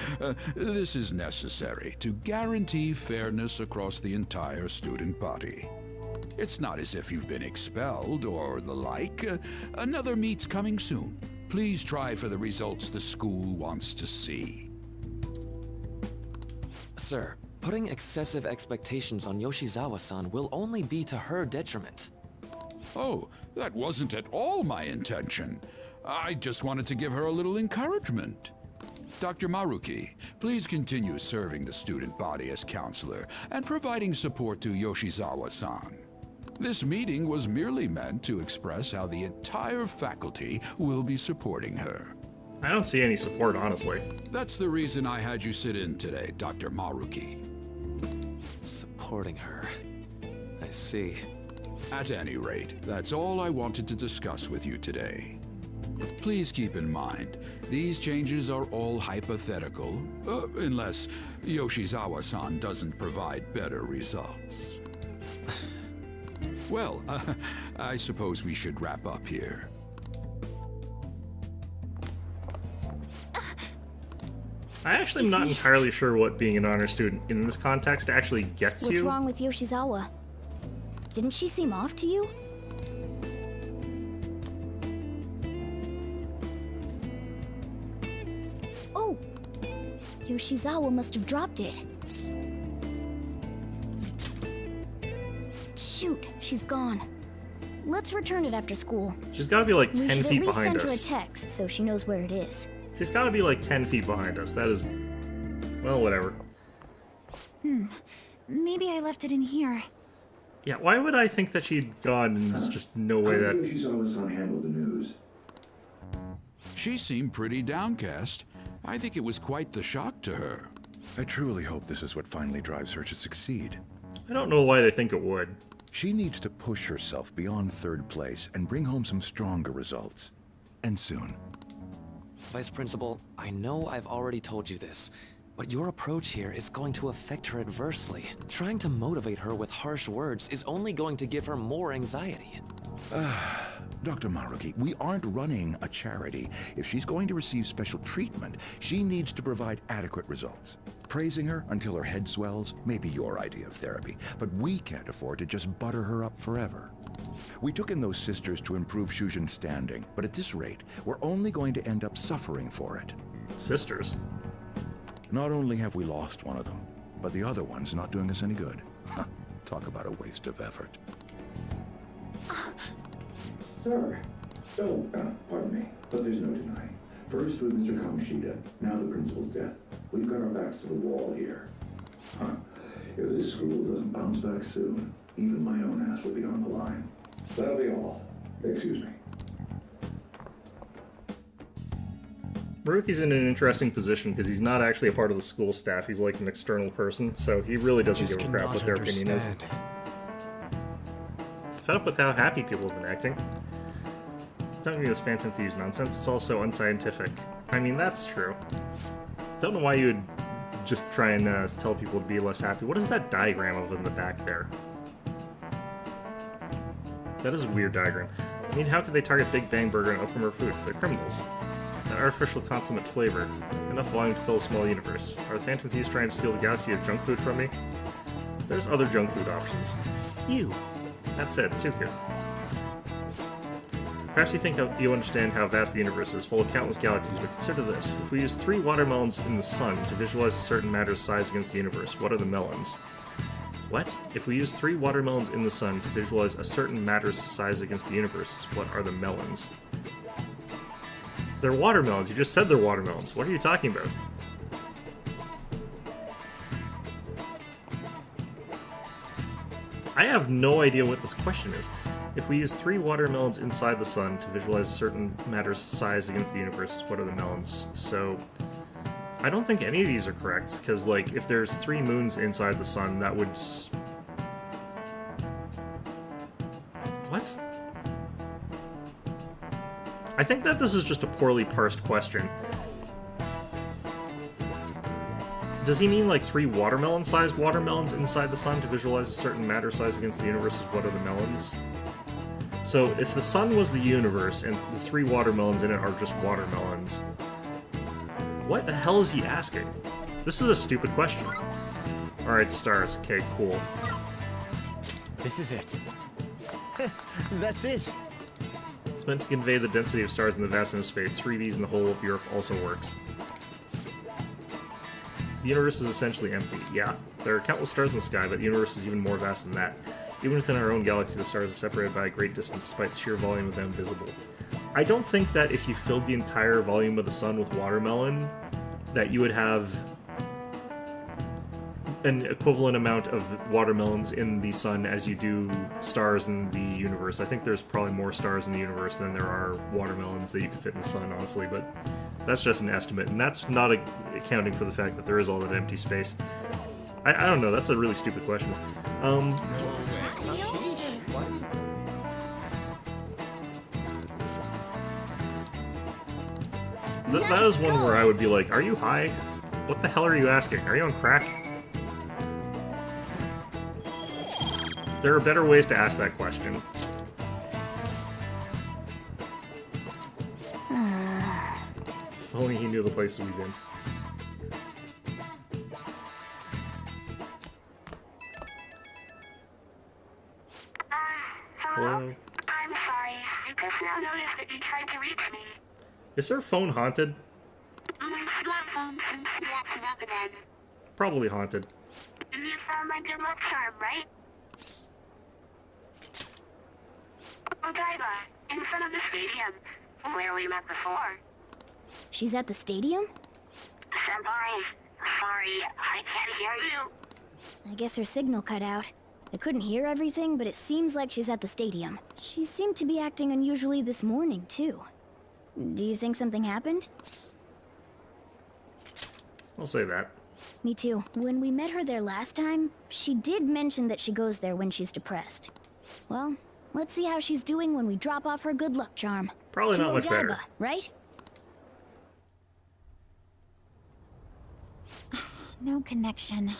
This is necessary to guarantee fairness across the entire student body. It's not as if you've been expelled or the like. Another meet's coming soon. Please try for the results the school wants to see. Sir, putting excessive expectations on Yoshizawa-san will only be to her detriment. Oh, that wasn't at all my intention. I just wanted to give her a little encouragement. Dr. Maruki, please continue serving the student body as counselor and providing support to Yoshizawa-san. This meeting was merely meant to express how the entire faculty will be supporting her. I don't see any support, honestly. That's the reason I had you sit in today, Dr. Maruki. Supporting her. I see. At any rate, that's all I wanted to discuss with you today. Please keep in mind, these changes are all hypothetical, unless Yoshizawa-san doesn't provide better results. Well, I suppose we should wrap up here. I actually am not entirely sure what being an honor student in this context actually gets What's you. wrong with Yoshizawa? Didn't she seem off to you? Oh! Yoshizawa must have dropped it. Shoot, she's gone. Let's return it after school. She's got to be like We 10 should at feet least behind send her a us. text so she knows where it is. She's got to be like 10 feet behind us. That is... well, whatever. Maybe I left it in here. Yeah, why would I think that she'd gone and there's just no way that... Yoshizawa-san handled the news. She seemed pretty downcast. I think it was quite the shock to her. I truly hope this is what finally drives her to succeed. I don't know why they think it would. She needs to push herself beyond third place and bring home some stronger results. And soon. Vice Principal, I know I've already told you this, but your approach here is going to affect her adversely. Trying to motivate her with harsh words is only going to give her more anxiety. Dr. Maruki, we aren't running a charity. If she's going to receive special treatment, she needs to provide adequate results. Praising her until her head swells may be your idea of therapy, but we can't afford to just butter her up forever. We took in those sisters to improve Shujin's standing, but at this rate, we're only going to end up suffering for it. Sisters. Not only have we lost one of them, but the other one's not doing us any good. Talk about a waste of effort. Sir. Oh, pardon me, but there's no denying. First with Mr. Kamoshida, now the principal's death. We've got our backs to the wall here. If this school doesn't bounce back soon, even my own ass will be on the line. That'll be all. Excuse me. Maruki's in an interesting position because he's not actually a part of the school staff. He's like an external person, so he really doesn't give a crap what their opinion is. Fed up with how happy people have been acting. Don't give me this Phantom Thieves nonsense. It's also unscientific. I mean, that's true. Don't know why you would just try and tell people to be less happy. What is that diagram of in the back there? That is a weird diagram. I mean, how could they target Big Bang Burger and Okumura Foods? They're criminals. An artificial consummate flavor. Enough volume to fill a small universe. Are the Phantom Thieves trying to steal the galaxy of junk food from me? There's other junk food options. You. That's it, Suku. Perhaps you think you understand how vast the universe is, full of countless galaxies, but consider this. If we use 3 watermelons in the sun to visualize a certain matter's size against the universe, what are the melons? What? If we use 3 watermelons in the sun to visualize a certain matter's size against the universe, what are the melons? They're watermelons. You just said they're watermelons. What are you talking about? I have no idea what this question is. If we use 3 watermelons inside the sun to visualize a certain matter's size against the universe, what are the melons? So, I don't think any of these are correct, because, like, if there's 3 moons inside the sun, that would... What? I think that this is just a poorly parsed question. Does he mean like 3 watermelon-sized watermelons inside the sun to visualize a certain matter size against the universe? What are the melons? So if the sun was the universe and the 3 watermelons in it are just watermelons, what the hell is he asking? This is a stupid question. Alright, stars. Okay, cool. This is it. That's it. It's meant to convey the density of stars in the vastness of space. 3Bs in the whole of Europe also works. The universe is essentially empty. Yeah, there are countless stars in the sky, but the universe is even more vast than that. Even within our own galaxy, the stars are separated by a great distance despite the sheer volume of them visible. I don't think that if you filled the entire volume of the sun with watermelon, that you would have an equivalent amount of watermelons in the sun as you do stars in the universe. I think there's probably more stars in the universe than there are watermelons that you could fit in the sun, honestly, but that's just an estimate, and that's not accounting for the fact that there is all that empty space. I don't know, that's a really stupid question. That is one where I would be like, are you high? What the hell are you asking? Are you on crack? There are better ways to ask that question. If only he knew the places we've been. Hello? I'm sorry. I just now noticed that you tried to reach me. Is her phone haunted? My smartphone seems to be acting up again. Probably haunted. You found my good luck charm, right? Odaiba, in front of the stadium, where we met before. She's at the stadium? Senpai, sorry, I can't hear you. I guess her signal cut out. I couldn't hear everything, but it seems like she's at the stadium. She seemed to be acting unusually this morning, too. Do you think something happened? I'll say that. Me too. When we met her there last time, she did mention that she goes there when she's depressed. Well, let's see how she's doing when we drop off her good luck charm. Probably To not much Odaiba, better. right? No connection.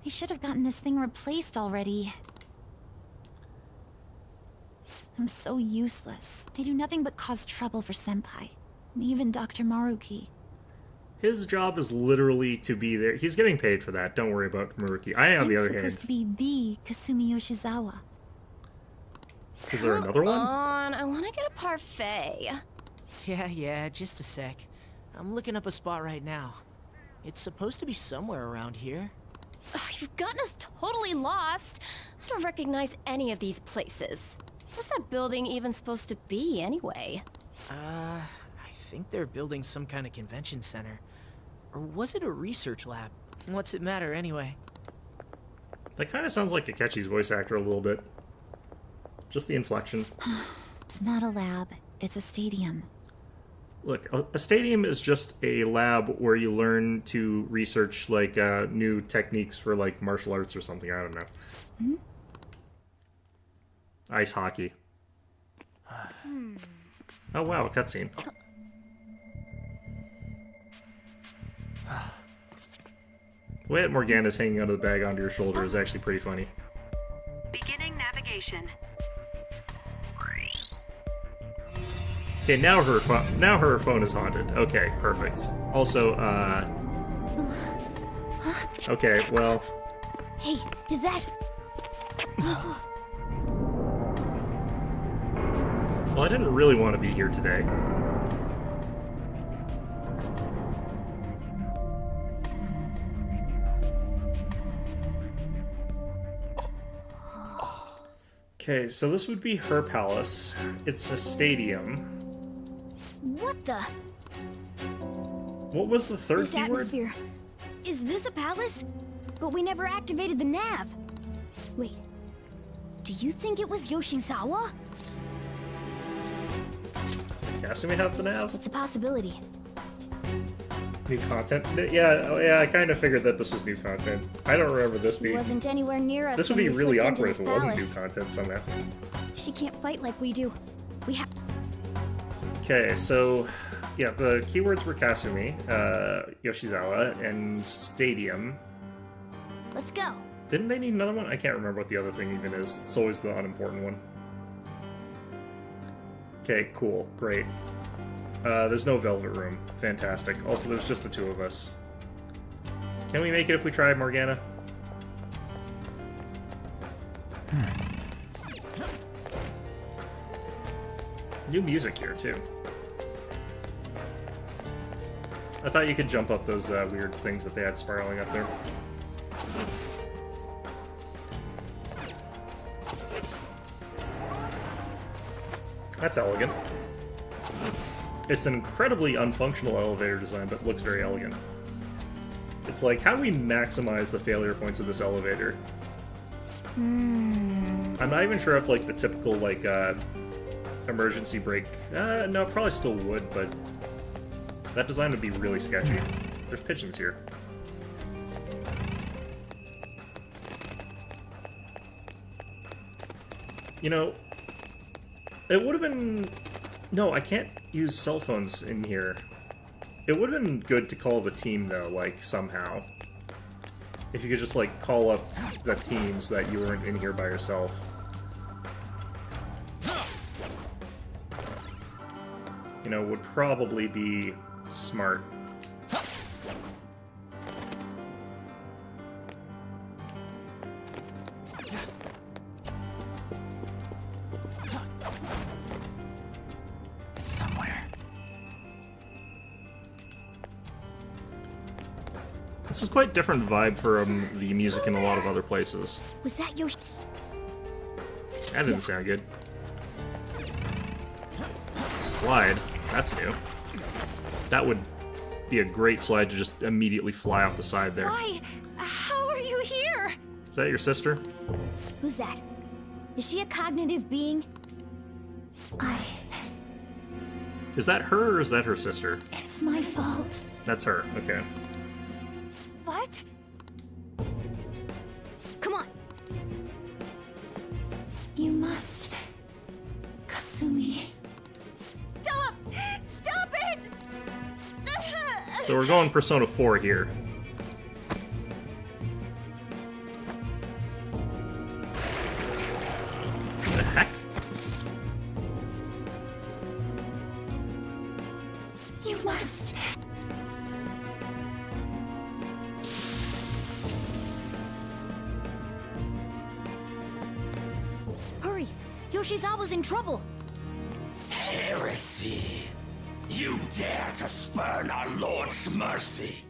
I should have gotten this thing replaced already. I'm so useless. I do nothing but cause trouble for Senpai. And even Dr. Maruki. His job is literally to be there. He's getting paid for that. Don't worry about Maruki. On the other I'm supposed hand, to be the Kasumi Yoshizawa. is there another one? I want to get a parfait. Yeah, just a sec. I'm looking up a spot right now. It's supposed to be somewhere around here. Ugh, you've gotten us totally lost. I don't recognize any of these places. What's that building even supposed to be, anyway? I think they're building some kind of convention center. Or was it a research lab? What's it matter, anyway? That kind of sounds like Akechi's voice actor a little bit. Just the inflection. It's not a lab. It's a stadium. Look, a stadium is just a lab where you learn to research, like, new techniques for, like, martial arts or something. I don't know. Hmm? Ice hockey. Oh, wow, a cutscene. The way that Morgana's hanging out of the bag onto your shoulder is actually pretty funny. Beginning navigation. Okay, now her phone is haunted. Okay, perfect. Also, okay, well... Hey, is that... Well, I didn't really want to be here today. Okay, so this would be her palace. It's a stadium. What the... What was the third This keyword? atmosphere. Is this a palace? But we never activated the nav. Wait. Do you think it was Yoshizawa? Kasumi have the nav? It's a possibility. New content? Yeah, I kind of figured that this was new content. I don't remember this He being... wasn't anywhere near us. This would when be we really slipped into awkward if this it wasn't new palace. content somehow. She can't fight like we do. We have... Okay, so... Yeah, the keywords were Kasumi, Yoshizawa, and Stadium. Let's go. Didn't they need another one? I can't remember what the other thing even is. It's always the unimportant one. Okay, cool. Great. There's no Velvet Room. Fantastic. Also, there's just the two of us. Can we make it if we try, Morgana? New music here, too. I thought you could jump up those weird things that they had spiraling up there. That's elegant. It's an incredibly unfunctional elevator design, but looks very elegant. It's like, how do we maximize the failure points of this elevator? I'm not even sure if, like, the typical, like, emergency brake... no, probably still would, but... that design would be really sketchy. There's pigeons here. You know, it would have been... No, I can't use cell phones in here. It would have been good to call the team, though, like, somehow. If you could just, like, call up the team so that you weren't in here by yourself. You know, would probably be smart. It's somewhere. This is quite different vibe from the music in a lot of other places. Was that Yoshi? That didn't sound good. Slide. That's new. That would be a great slide to just immediately fly off the side there. Why? How are you here? Is that your sister? Who's that? Is she a cognitive being? Is that her or is that her sister? It's my fault. That's her, okay. What? Come on. You must. Kasumi. Stop! Stop it! So we're going Persona 4 here. The heck? You must. Hurry! Yoshizawa's in trouble! Heresy! You dare to spurn our Lord's mercy!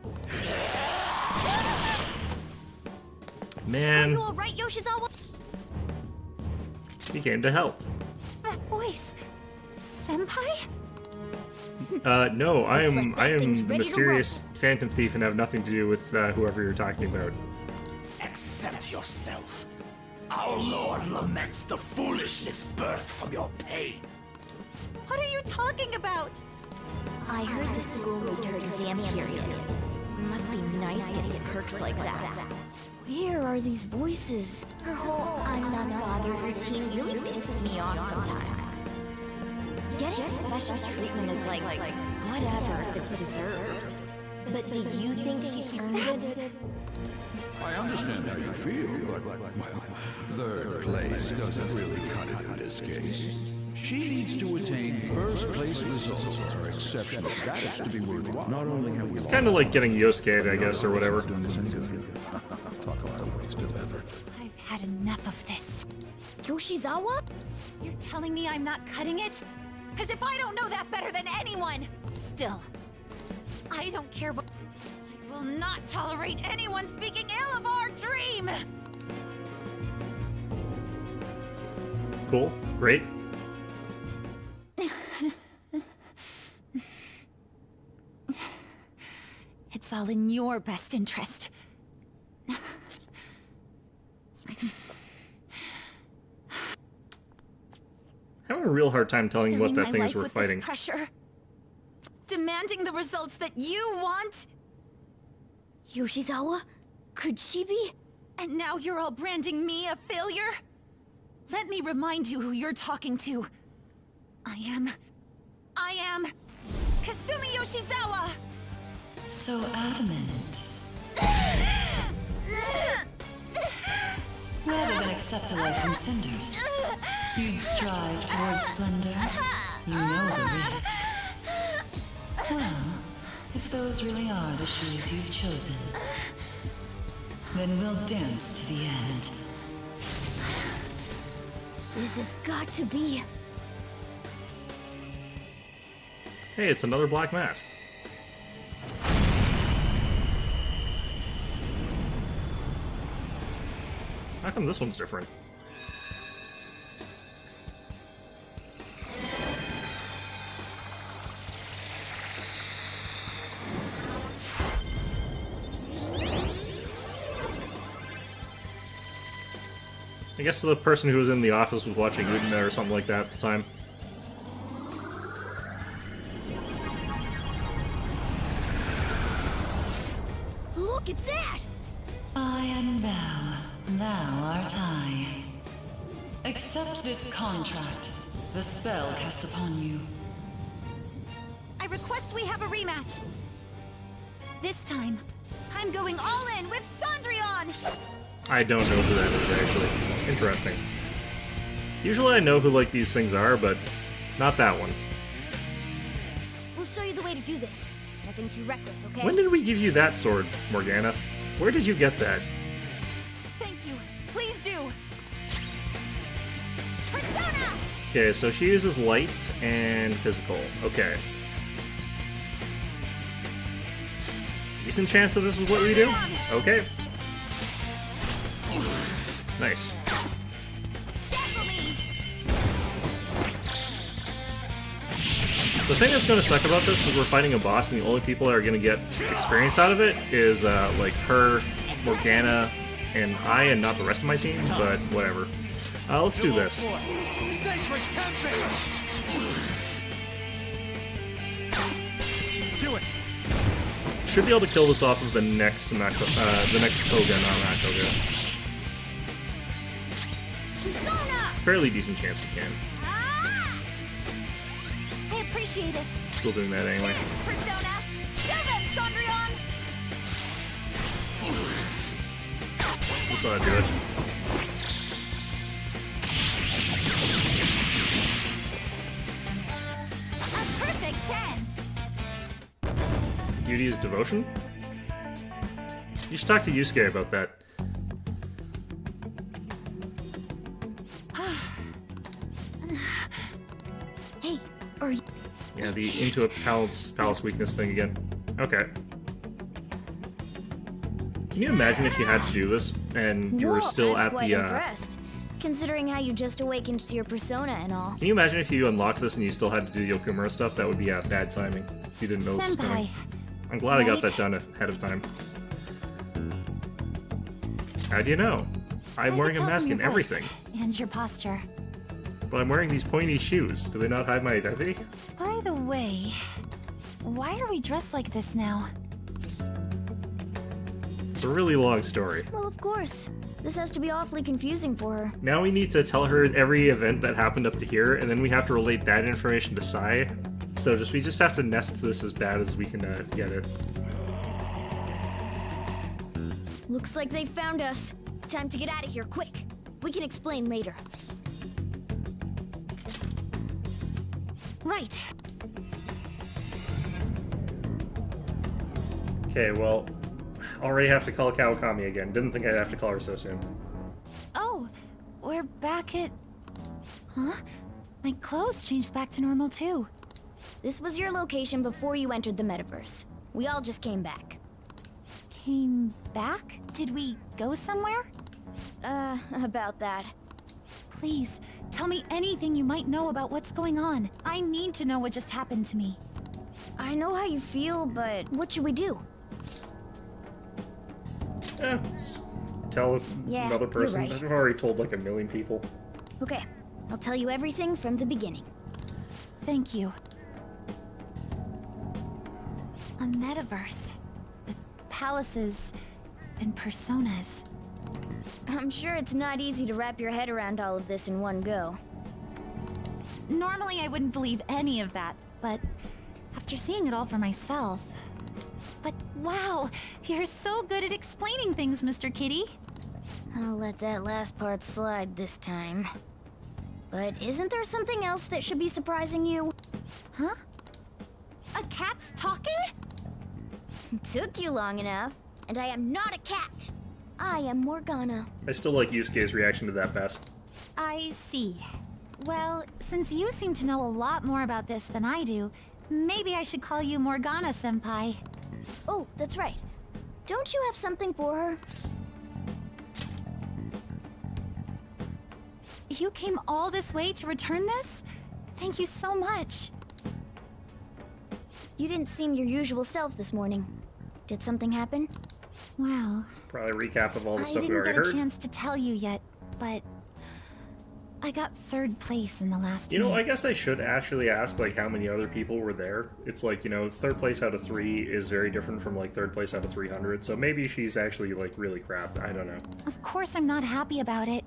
Man, Are you alright, Yoshizawa? he came to help. That voice. Senpai? No, I Looks am like that thing's the ready to mysterious Phantom Thief and have nothing to do with whoever you're talking about. Accept yourself. Our Lord laments the foolishness birthed from your pain. What are you talking about? I heard the school moved her exam period. Must be nice getting perks like that. Where are these voices? Her whole I'm not bothered routine really pisses me off sometimes. Getting special treatment is like whatever if it's deserved. But do you think she's earned it? I understand how you feel, but, well, third place doesn't really cut it in this case. She needs to attain first-place results for her exceptional status to be worthwhile. Not only have we It's kind of like getting Yosuke, I guess, or whatever. Talk about a waste of effort. I've had enough of this. Yoshizawa? You're telling me I'm not cutting it? As if I don't know that better than anyone! Still, I don't care what... I will not tolerate anyone speaking ill of our dream! Cool. Great. It's all in your best interest. Having a real hard time telling what Filling that my thing is life we're with fighting. this pressure. Demanding the results that you want. Yoshizawa? Could she be? And now you're all branding me a failure? Let me remind you who you're talking to. I am Kasumi Yoshizawa! So adamant. Rather than accept a life in cinders, you'd strive towards splendor. You know the risk. Well, if those really are the shoes you've chosen, then we'll dance to the end. This has got to be... Hey, it's another black mask. How come this one's different? I guess the person who was in the office was watching Utena or something like that at the time. Look at that! I am thou, thou art I. Accept this contract, the spell cast upon you. I request we have a rematch. This time, I'm going all in with Cendrillon! I don't know who that is, actually. Interesting. Usually I know who, like, these things are, but not that one. We'll show you the way to do this. Nothing too reckless, okay? When did we give you that sword, Morgana? Where did you get that? Thank you. Please do. Persona! Okay, so she uses light and physical. Okay. Decent chance that this is what we do? Okay. Nice. The thing that's going to suck about this is we're fighting a boss, and the only people that are going to get experience out of it is, like, her, Morgana, and I, and not the rest of my team, but whatever. Let's do this. Do it. Should be able to kill this off of the next Koga, not Koga. Fairly decent chance we can. I appreciate it. Still doing that anyway. Persona! Show them, Cendrillon! This ought to do it. A perfect 10! Beauty is devotion? You should talk to Yusuke about that. Hey, are you... Yeah, the into a palace weakness thing again. Okay. Can you imagine if you had to do this and you were still I'm at quite the impressed, considering how you just awakened to your persona and all. Can you imagine if you unlocked this and you still had to do the Yokumura stuff? That would be bad timing. If you didn't know this was coming. I'm glad I got that done ahead of time. How do you know? I'm wearing a mask and everything. And your posture. But I'm wearing these pointy shoes. Do they not hide my identity? By the way, why are we dressed like this now? It's a really long story. Well, of course. This has to be awfully confusing for her. Now we need to tell her every event that happened up to here, and then we have to relate that information to Sai. So we just have to nest this as bad as we can get it. Looks like they found us. Time to get out of here, quick. We can explain later. Right. Okay, well, already have to call Kawakami again. Didn't think I'd have to call her so soon. Oh, we're back at... Huh? My clothes changed back to normal too. This was your location before you entered the metaverse. We all just came back. Came back? Did we go somewhere? About that. Please, tell me anything you might know about what's going on. I need to know what just happened to me. I know how you feel, but what should we do? Tell Yeah, another person. you're right. I've already told like a million people. Okay, I'll tell you everything from the beginning. Thank you. A metaverse with palaces and personas. I'm sure it's not easy to wrap your head around all of this in one go. Normally I wouldn't believe any of that, but after seeing it all for myself... But wow, you're so good at explaining things, Mr. Kitty. I'll let that last part slide this time. But isn't there something else that should be surprising you? Huh? A cat's talking? Took you long enough, and I am not a cat. I am Morgana. I still like Yusuke's reaction to that best. I see. Well, since you seem to know a lot more about this than I do, maybe I should call you Morgana-senpai. Oh, that's right. Don't you have something for her? You came all this way to return this? Thank you so much. You didn't seem your usual self this morning. Did something happen? Well... Probably a recap of all the I stuff we didn't already get a heard. chance to tell you yet, but... I got 3rd place in the last You know, meet. I guess I should actually ask, like, how many other people were there. It's like, you know, 3rd place out of 3 is very different from, like, 3rd place out of 300, so maybe she's actually, like, really crap. I don't know. Of course I'm not happy about it,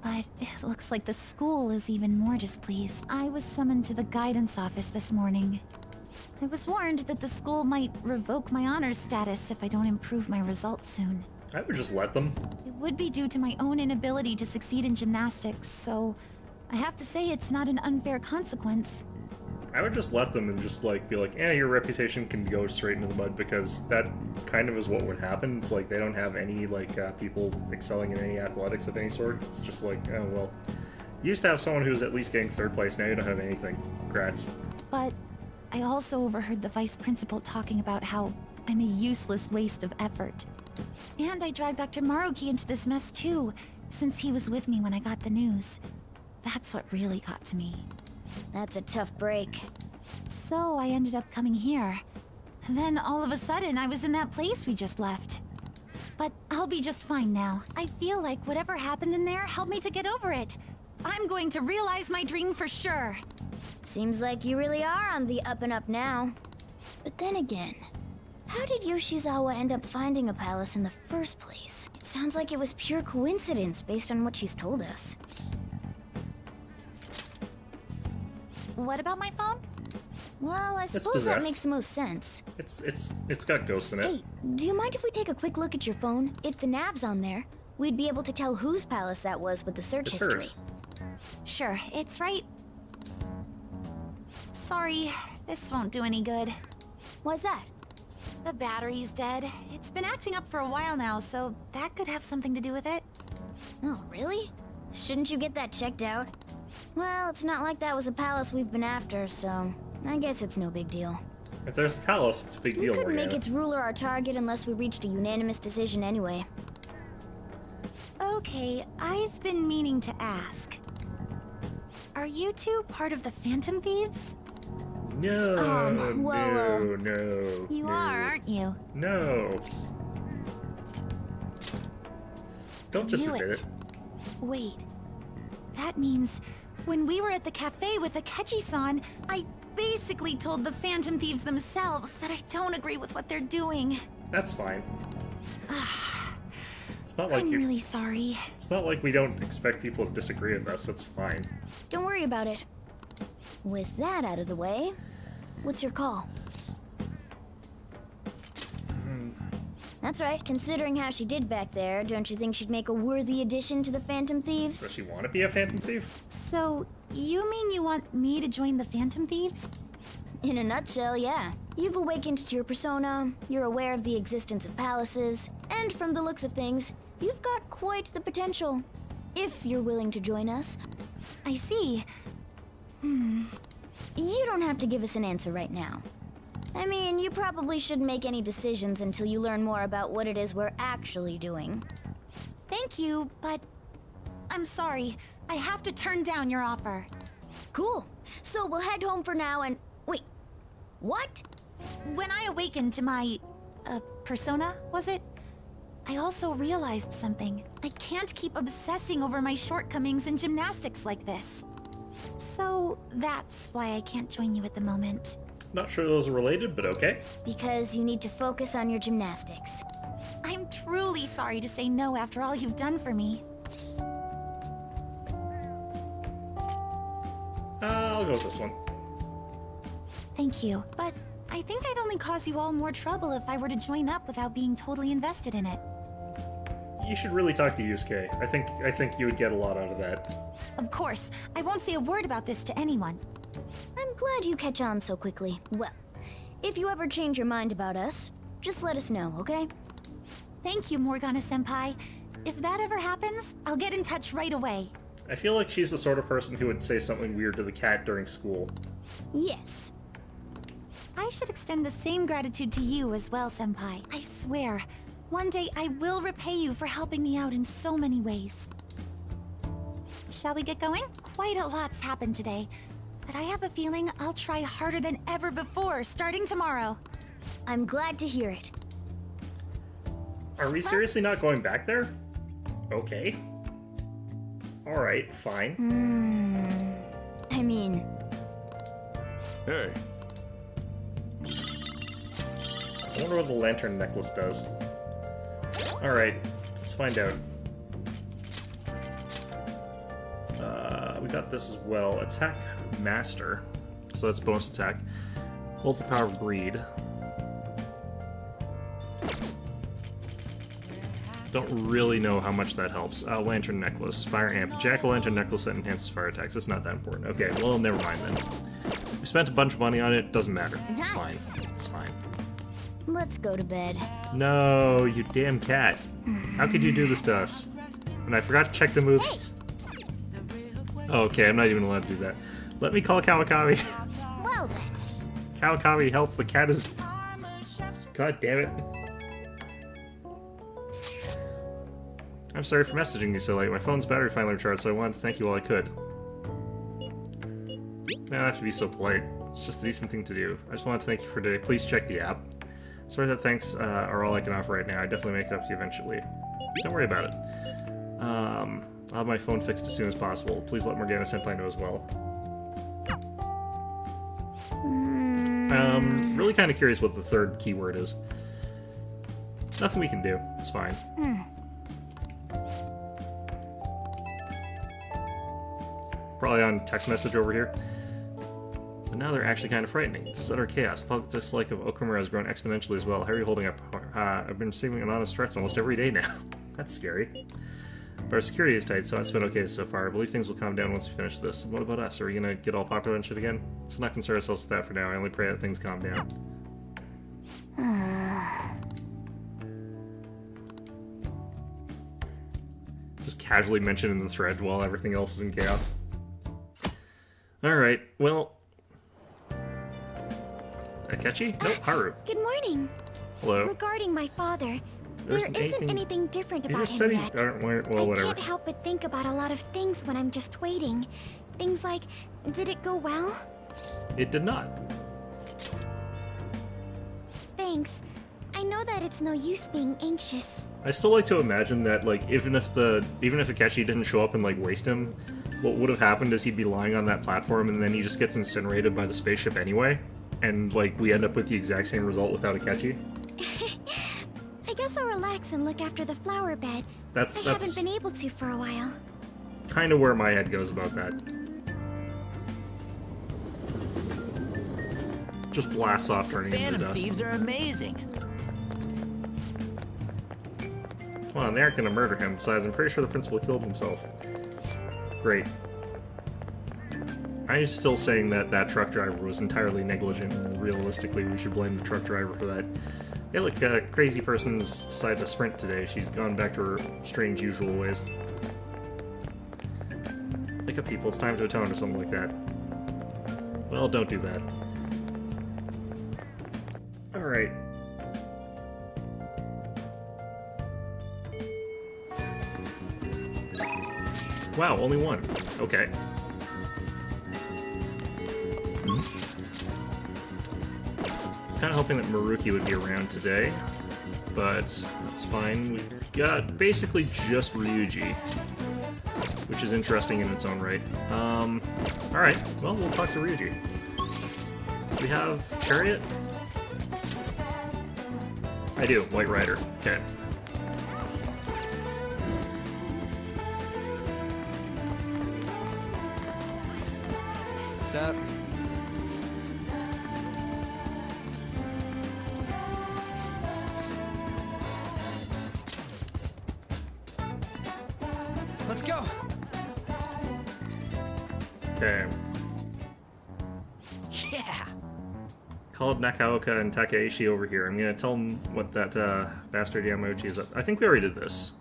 but it looks like the school is even more displeased. I was summoned to the guidance office this morning. I was warned that the school might revoke my honors status if I don't improve my results soon. I would just let them. It would be due to my own inability to succeed in gymnastics, so I have to say it's not an unfair consequence. I would just let them and just, like, be like, your reputation can go straight into the mud, because that kind of is what would happen. It's like, they don't have any, like, people excelling in any athletics of any sort. It's just like, oh, well, you used to have someone who was at least getting 3rd place, now you don't have anything. Congrats. But I also overheard the vice principal talking about how I'm a useless waste of effort. And I dragged Dr. Maruki into this mess too, since he was with me when I got the news. That's what really got to me. That's a tough break. So I ended up coming here. Then all of a sudden I was in that place we just left. But I'll be just fine now. I feel like whatever happened in there helped me to get over it. I'm going to realize my dream for sure. Seems like you really are on the up and up now. But then again, how did Yoshizawa end up finding a palace in the first place? It sounds like it was pure coincidence based on what she's told us. What about my phone? Well, I suppose that makes the most sense. It's got ghosts in it. Hey, do you mind if we take a quick look at your phone? If the nav's on there, we'd be able to tell whose palace that was with the search history. Hers. Sure, it's right. Sorry, this won't do any good. Why's that? The battery's dead. It's been acting up for a while now, so that could have something to do with it. Oh, really? Shouldn't you get that checked out? Well, it's not like that was a palace we've been after, so I guess it's no big deal. If there's a palace, it's a big deal. We couldn't make its ruler our target unless we reached a unanimous decision anyway. Okay, I've been meaning to ask. Are you two part of the Phantom Thieves? No, well, no. You are, aren't you? No. Don't just admit it. Wait. That means when we were at the cafe with Akechi-san, I basically told the Phantom Thieves themselves that I don't agree with what they're doing. That's fine. It's not like I'm really sorry. It's not like we don't expect people to disagree with us. That's fine. Don't worry about it. With that out of the way, what's your call? That's right. Considering how she did back there, don't you think she'd make a worthy addition to the Phantom Thieves? Does she want to be a Phantom Thief? So, you mean you want me to join the Phantom Thieves? In a nutshell, yeah. You've awakened to your persona, you're aware of the existence of palaces, and from the looks of things, you've got quite the potential. If you're willing to join us. I see. You don't have to give us an answer right now. I mean, you probably shouldn't make any decisions until you learn more about what it is we're actually doing. Thank you, but I'm sorry. I have to turn down your offer. Cool. So we'll head home for now and... Wait. What? When I awakened to my... persona, was it? I also realized something. I can't keep obsessing over my shortcomings in gymnastics like this. So that's why I can't join you at the moment. Not sure those are related, but okay. Because you need to focus on your gymnastics. I'm truly sorry to say no after all you've done for me. I'll go with this one. Thank you, but I think I'd only cause you all more trouble if I were to join up without being totally invested in it. You should really talk to Yusuke. I think you would get a lot out of that. Of course, I won't say a word about this to anyone. I'm glad you catch on so quickly. Well, if you ever change your mind about us, just let us know, okay? Thank you, Morgana-senpai. If that ever happens, I'll get in touch right away. I feel like she's the sort of person who would say something weird to the cat during school. Yes. I should extend the same gratitude to you as well, senpai. I swear, one day I will repay you for helping me out in so many ways. Shall we get going? Quite a lot's happened today, but I have a feeling I'll try harder than ever before, starting tomorrow. I'm glad to hear it. Are we seriously not going back there? Okay. Alright, fine. I mean... Hey. I wonder what the lantern necklace does. Alright, let's find out. We got this as well. Attack Master. So that's bonus attack. Holds the power of greed. Don't really know how much that helps. Lantern necklace, fire amp, jack-o'-lantern necklace that enhances fire attacks. It's not that important. Okay, well, never mind then. We spent a bunch of money on it. Doesn't matter. It's fine. It's fine. Let's go to bed. No, you damn cat. How could you do this to us? And I forgot to check the movies. Oh, okay, I'm not even allowed to do that. Let me call Kawakami. Well then. Kawakami, help! The cat is... God damn it. I'm sorry for messaging you so late. My phone's battery finally recharged, so I wanted to thank you while I could. I don't have to be so polite. It's just a decent thing to do. I just wanted to thank you for today. Please check the app. Sorry that thanks are all I can offer right now. I definitely make it up to you eventually. Don't worry about it. I'll have my phone fixed as soon as possible. Please let Morgana Senpai know as well. Really kind of curious what the third keyword is. Nothing we can do. It's fine. Probably on text message over here. But now they're actually kind of frightening. This is utter chaos. The public dislike of Okumura has grown exponentially as well. How are you holding up? I've been receiving anonymous threats almost every day now. That's scary. But our security is tight, so it's been okay so far. I believe things will calm down once we finish this. What about us? Are we gonna get all popular and shit again? Let's not concern ourselves with that for now. I only pray that things calm down. Just casually mentioned in the thread while everything else is in chaos. Alright, well... Akechi? Nope, Haru. Good morning. Hello. Regarding my father, there isn't anything different You about just said him he... yet. Well, I whatever. can't help but think about a lot of things when I'm just waiting. Things like, did it go well? It did not. Thanks. I know that it's no use being anxious. I still like to imagine that, like, even if Akechi didn't show up and, like, waste him, what would have happened is he'd be lying on that platform and then he just gets incinerated by the spaceship anyway, and, like, we end up with the exact same result without Akechi. I guess I'll relax and look after the flower bed. I haven't been able to for a while. Kind of where my head goes about that. Just blasts off turning into Phantom dust. thieves are amazing. Come on, they aren't gonna murder him. Besides, I'm pretty sure the principal killed himself. Great. I'm still saying that that truck driver was entirely negligent, and realistically we should blame the truck driver for that. Hey look, crazy person's decided to sprint today. She's gone back to her strange usual ways. Wake up people, it's time to atone or something like that. Well, don't do that. Alright. Wow, only one. Okay. I was kind of hoping that Maruki would be around today, but that's fine. We've got basically just Ryuji, which is interesting in its own right. Alright, well, we'll talk to Ryuji. We have Chariot? I do, White Rider. Okay. What's up? Let's go. Okay. Yeah. Called Nakaoka and Takeishi over here. I'm gonna tell them what that bastard Yamauchi is up. I think we already did this.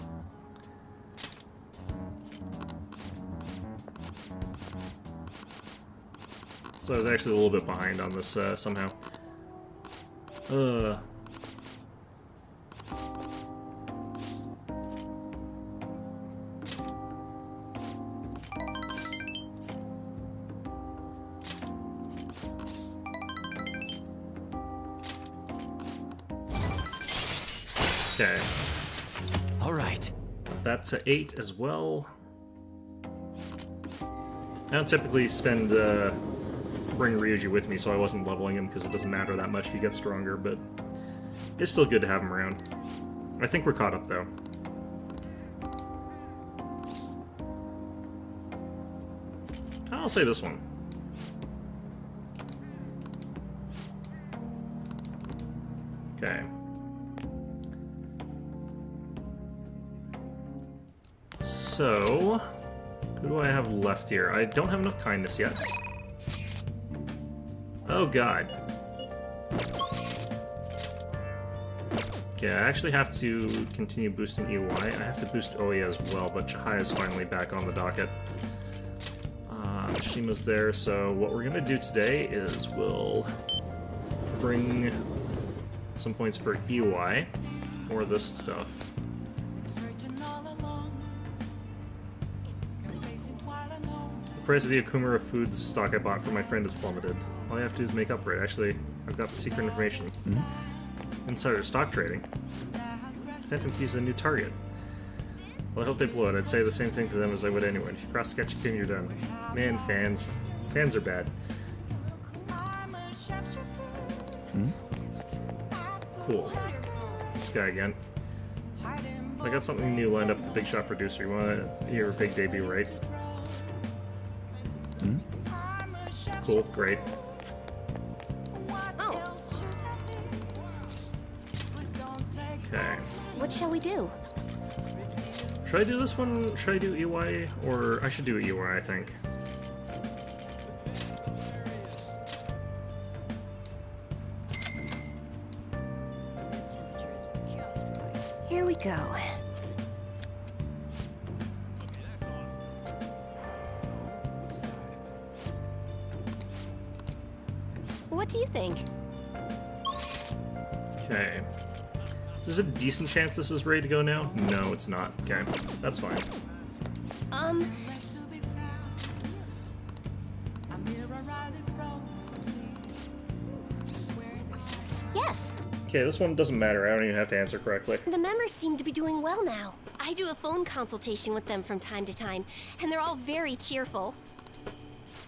So I was actually a little bit behind on this somehow. Okay. All right. That's a 8 as well. I don't typically spend bring Ryuji with me, so I wasn't leveling him because it doesn't matter that much if he gets stronger, but it's still good to have him around. I think we're caught up though. I'll say this one. So, who do I have left here? I don't have enough kindness yet. Oh god. Yeah, I actually have to continue boosting EY. I have to boost OE as well, but Chahaya's finally back on the docket. Shima's there, so what we're gonna do today is we'll bring some points for EY, or this stuff. The price of the Akumura Foods stock I bought for my friend has plummeted. All I have to do is make up for it. Actually, I've got the secret information. Insider stock trading. Phantom Key's a new target. Well, I hope they blow it. I'd say the same thing to them as I would anyone. If you cross the Ketchikin, you're done. Man, fans. Fans are bad. Cool. This guy again. I got something new lined up with the Big Shot producer. You want your big debut, right? Cool, great. Okay. What shall we do? Should I do this one? Should I do EY? Or I should do EY, I think. Here we go. What do you think? Okay. There's a decent chance this is ready to go now? No, it's not. Okay, that's fine. Yes. Okay, this one doesn't matter. I don't even have to answer correctly. The members seem to be doing well now. I do a phone consultation with them from time to time, and they're all very cheerful.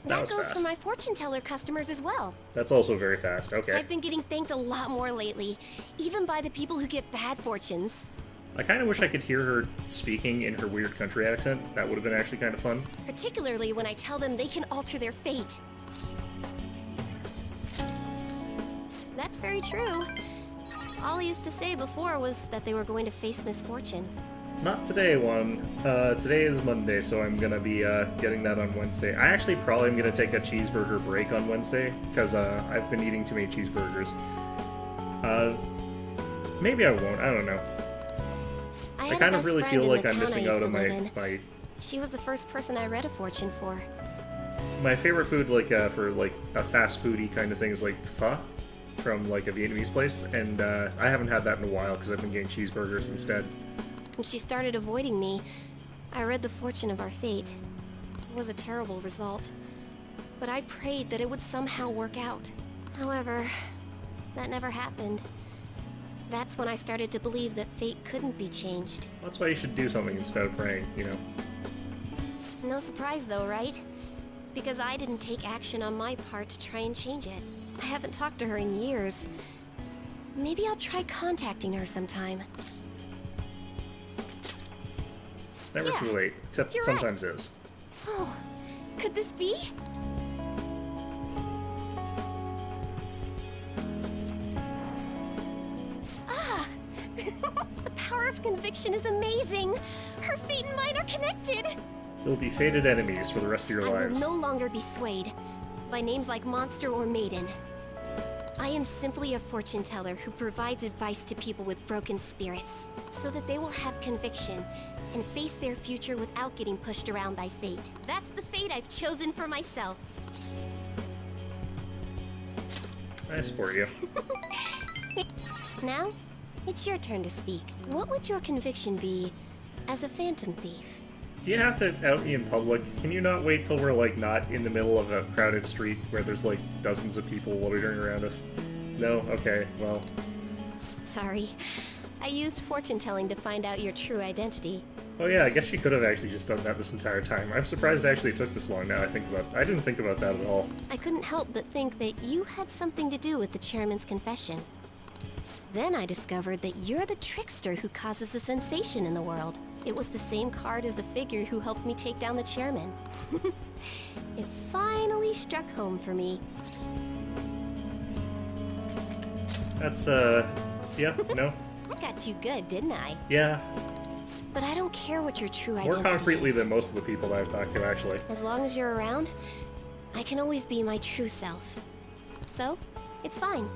That was goes fast. for my fortune teller customers as well. That's also very fast. Okay. I've been getting thanked a lot more lately, even by the people who get bad fortunes. I kind of wish I could hear her speaking in her weird country accent. That would have been actually kind of fun. Particularly when I tell them they can alter their fate. That's very true. All I used to say before was that they were going to face misfortune. Not today, one. Today is Monday, so I'm gonna be getting that on Wednesday. I actually probably am gonna take a cheeseburger break on Wednesday, because I've been eating too many cheeseburgers. Maybe I won't, I don't know. I kind of really feel like I'm missing out on my... She was the first person I read a fortune for. My favorite food, like, for, like, a fast foodie kind of thing is, like, pho from, like, a Vietnamese place, and I haven't had that in a while, because I've been getting cheeseburgers instead. When she started avoiding me, I read the fortune of our fate. It was a terrible result, but I prayed that it would somehow work out. However, that never happened. That's when I started to believe that fate couldn't be changed. That's why you should do something instead of praying, you know. No surprise though, right? Because I didn't take action on my part to try and change it. I haven't talked to her in years. Maybe I'll try contacting her sometime. It's never too late, except it sometimes is. Oh, could this be? Ah! The power of conviction is amazing! Her fate and mine are connected! You'll be fated enemies for the rest of your lives. I will no longer be swayed by names like monster or maiden. I am simply a fortune teller who provides advice to people with broken spirits, so that they will have conviction and face their future without getting pushed around by fate. That's the fate I've chosen for myself. I support you. Now, it's your turn to speak. What would your conviction be as a phantom thief? Do you have to out me in public? Can you not wait till we're, like, not in the middle of a crowded street where there's, like, dozens of people loitering around us? No? Okay, well... Sorry. I used fortune telling to find out your true identity. Oh yeah, I guess you could have actually just done that this entire time. I'm surprised it actually took this long now I didn't think about that at all. I couldn't help but think that you had something to do with the chairman's confession. Then I discovered that you're the trickster who causes a sensation in the world. It was the same card as the figure who helped me take down the chairman. It finally struck home for me. That's, yeah, no? I got you good, didn't I? Yeah. but I don't care what your true More identity concretely is. than most of the people that I've talked to, actually. As long as you're around, I can always be my true self. So, it's fine.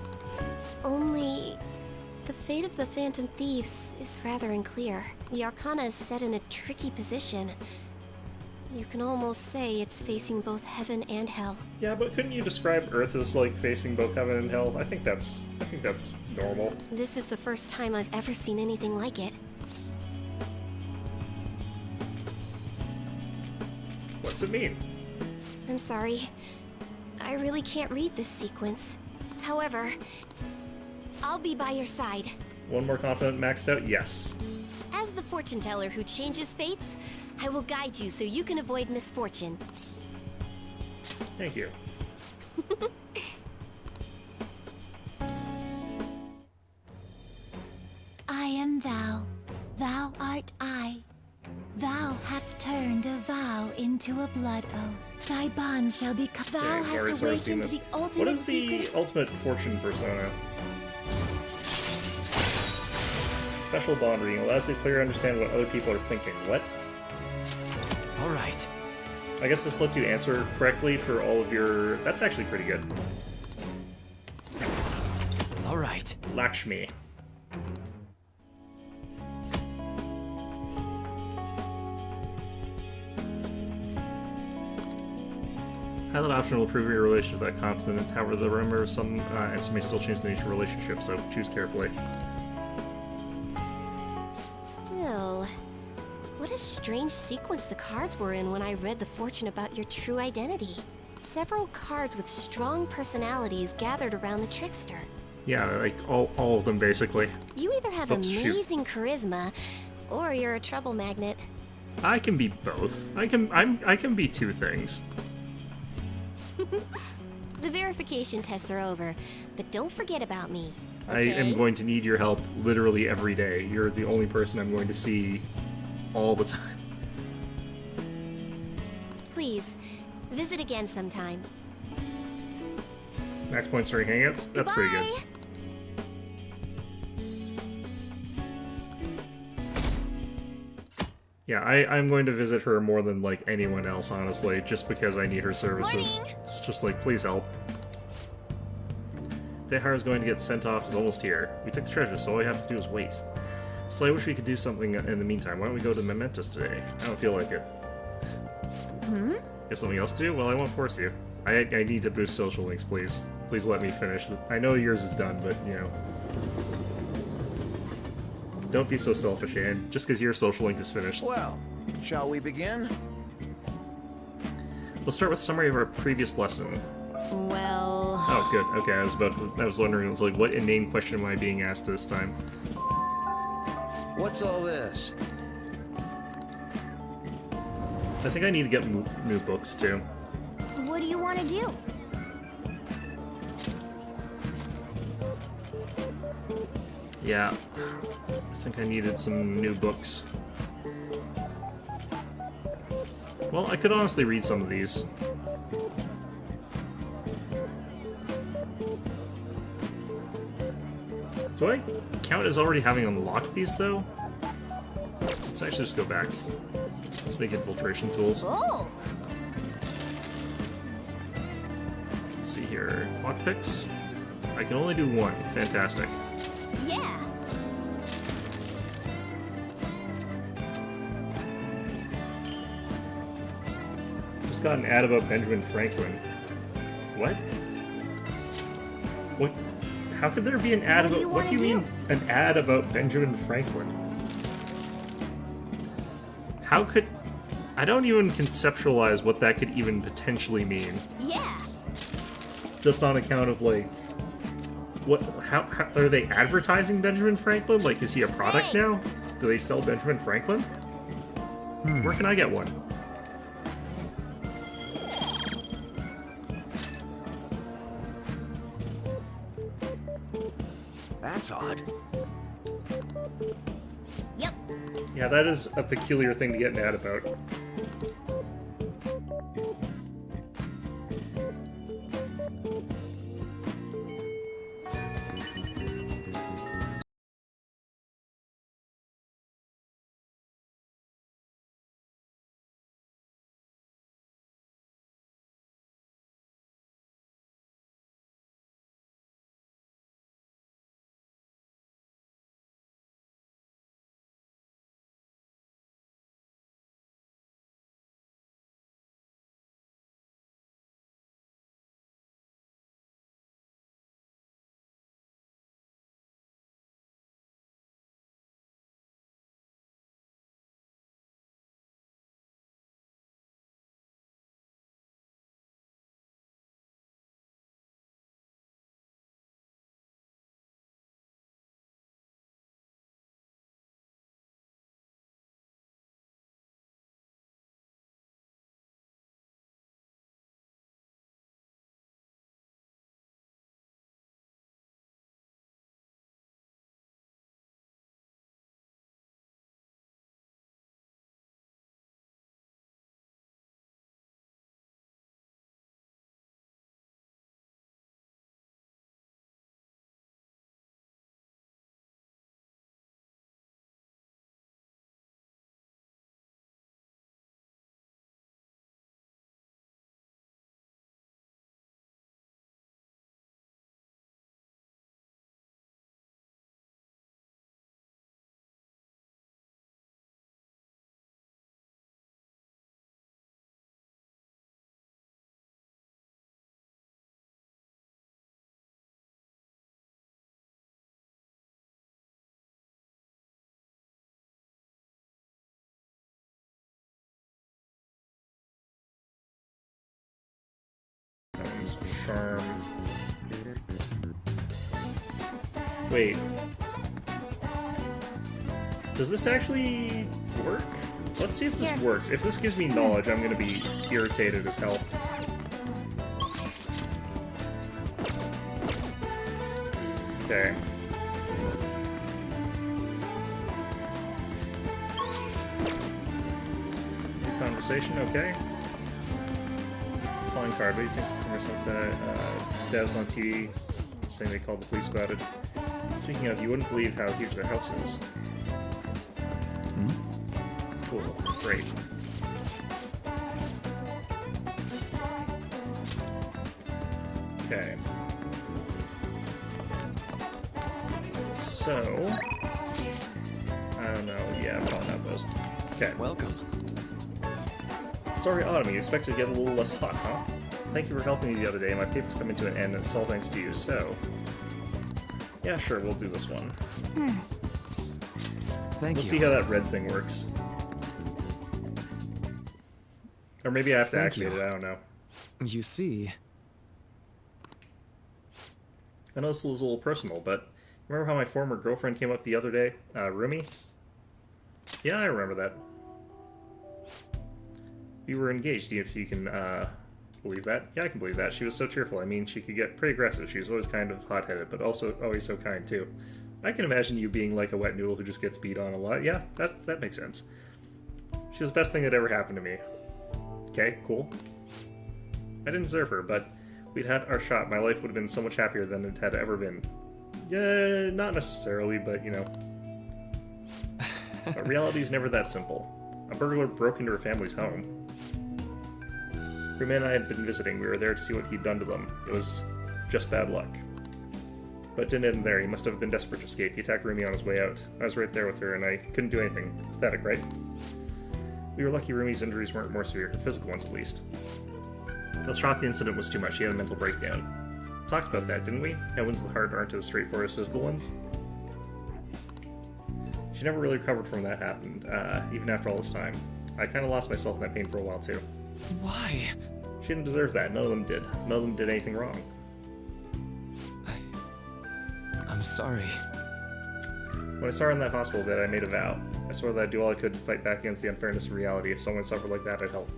Only, the fate of the Phantom Thieves is rather unclear. The Arcana is set in a tricky position. You can almost say it's facing both heaven and hell. Yeah, but couldn't you describe Earth as like facing both heaven and hell? I think that's normal. This is the first time I've ever seen anything like it. What's it mean? I'm sorry. I really can't read this sequence. However, I'll be by your side. One more confident maxed out? Yes. As the fortune teller who changes fates, I will guide you so you can avoid misfortune. Thank you. I am thou, thou art I. Thou hast turned a vow into a blood oath. Thy bond shall become. Thou Yeah, I've already hast sort of seen awakened this. the ultimate What is the secret. ultimate fortune persona? Special bond reading allows you to clearly understand what other people are thinking. What? Alright. I guess this lets you answer correctly for all of your... That's actually pretty good. Alright. Lakshmi. Pilot option will improve your relationship with that continent. However, the rumor of some answer may still change the nature of the relationship, so choose carefully. Still, what a strange sequence the cards were in when I read the fortune about your true identity. Several cards with strong personalities gathered around the trickster. Yeah, like all of them basically. You either have Oops, shoot. amazing charisma, or you're a trouble magnet. I can be both. I can be two things. The verification tests are over, but don't forget about me. I am okay? going to need your help literally every day. You're the only person I'm going to see all the time. Please, visit again sometime. Max points during hangouts? That's pretty good. Goodbye. Yeah, I'm going to visit her more than, like, anyone else, honestly, just because I need her services. Morning. It's just like, please help. Dehara's going to get sent off is almost here. We took the treasure, so all we have to do is wait. So I wish we could do something in the meantime. Why don't we go to Mementos today? I don't feel like it. You have something else to do? Well, I won't force you. I need to boost social links, please. Please let me finish. I know yours is done, but, you know... Don't be so selfish, Anne. Just because your social link is finished. Well, shall we begin? We'll start with a summary of our previous lesson. Well... Oh, good. Okay, I was wondering, like, what inane question am I being asked this time? What's all this? I think I need to get new books, too. What do you want to do? Yeah. I think I needed some new books. Well, I could honestly read some of these. Do I count as already having unlocked these, though? Let's actually just go back. Let's make infiltration tools. Oh! Let's see here. Lockpicks? I can only do one. Fantastic. Yeah! Just got an ad about Benjamin Franklin. What? What? How could there be an ad about... What do you mean, an ad about Benjamin Franklin? How could... I don't even conceptualize what that could even potentially mean. Yeah! Just on account of, like... What? How are they advertising Benjamin Franklin? Like, is he a product Hey. now? Do they sell Benjamin Franklin? Where can I get one? That's odd. Yep. Yeah, that is a peculiar thing to get mad about. Use charm. Wait. Does this actually work? Let's see if this works. If this gives me knowledge, I'm gonna be irritated as hell. Okay. Conversation, okay. Calling card, what do you think? Ever since devs on TV saying they called the police about it. Speaking of, you wouldn't believe how huge their house is. Cool, great. Okay. So, I don't know. Yeah, probably not those. Okay. Welcome. Sorry, Autumn, you expected to get a little less hot, huh? Thank you for helping me the other day. My paper's coming to an end, and it's all thanks to you, so... Yeah, sure, we'll do this one. Thank Let's you. see how that red thing works. Or maybe I have to Thank activate you. it, I don't know. You see... I know this is a little personal, but remember how my former girlfriend came up the other day? Rumi? Yeah, I remember that. We were engaged, if you can believe that. Yeah, I can believe that. She was so cheerful. I mean, she could get pretty aggressive. She was always kind of hot-headed, but also always so kind, too. I can imagine you being like a wet noodle who just gets beat on a lot. Yeah, that makes sense. She was the best thing that ever happened to me. Okay, cool. I didn't deserve her, but we'd had our shot. My life would have been so much happier than it had ever been. Yeah, not necessarily, but, you know. But reality's never that simple. A burglar broke into her family's home. Rumi and I had been visiting. We were there to see what he'd done to them. It was just bad luck. But it didn't end there. He must have been desperate to escape. He attacked Rumi on his way out. I was right there with her, and I couldn't do anything. Pathetic, right? We were lucky Rumi's injuries weren't more severe, the physical ones at least. The shocking incident was too much. He had a mental breakdown. Talked about that, didn't we? How wounds of the heart aren't as straightforward as physical ones? She never really recovered from that happened, even after all this time. I kind of lost myself in that pain for a while, too. Why? She didn't deserve that. None of them did. None of them did anything wrong. I'm sorry. When I saw her in that hospital bed, I made a vow. I swore that I'd do all I could to fight back against the unfairness of reality. If someone suffered like that, I'd help.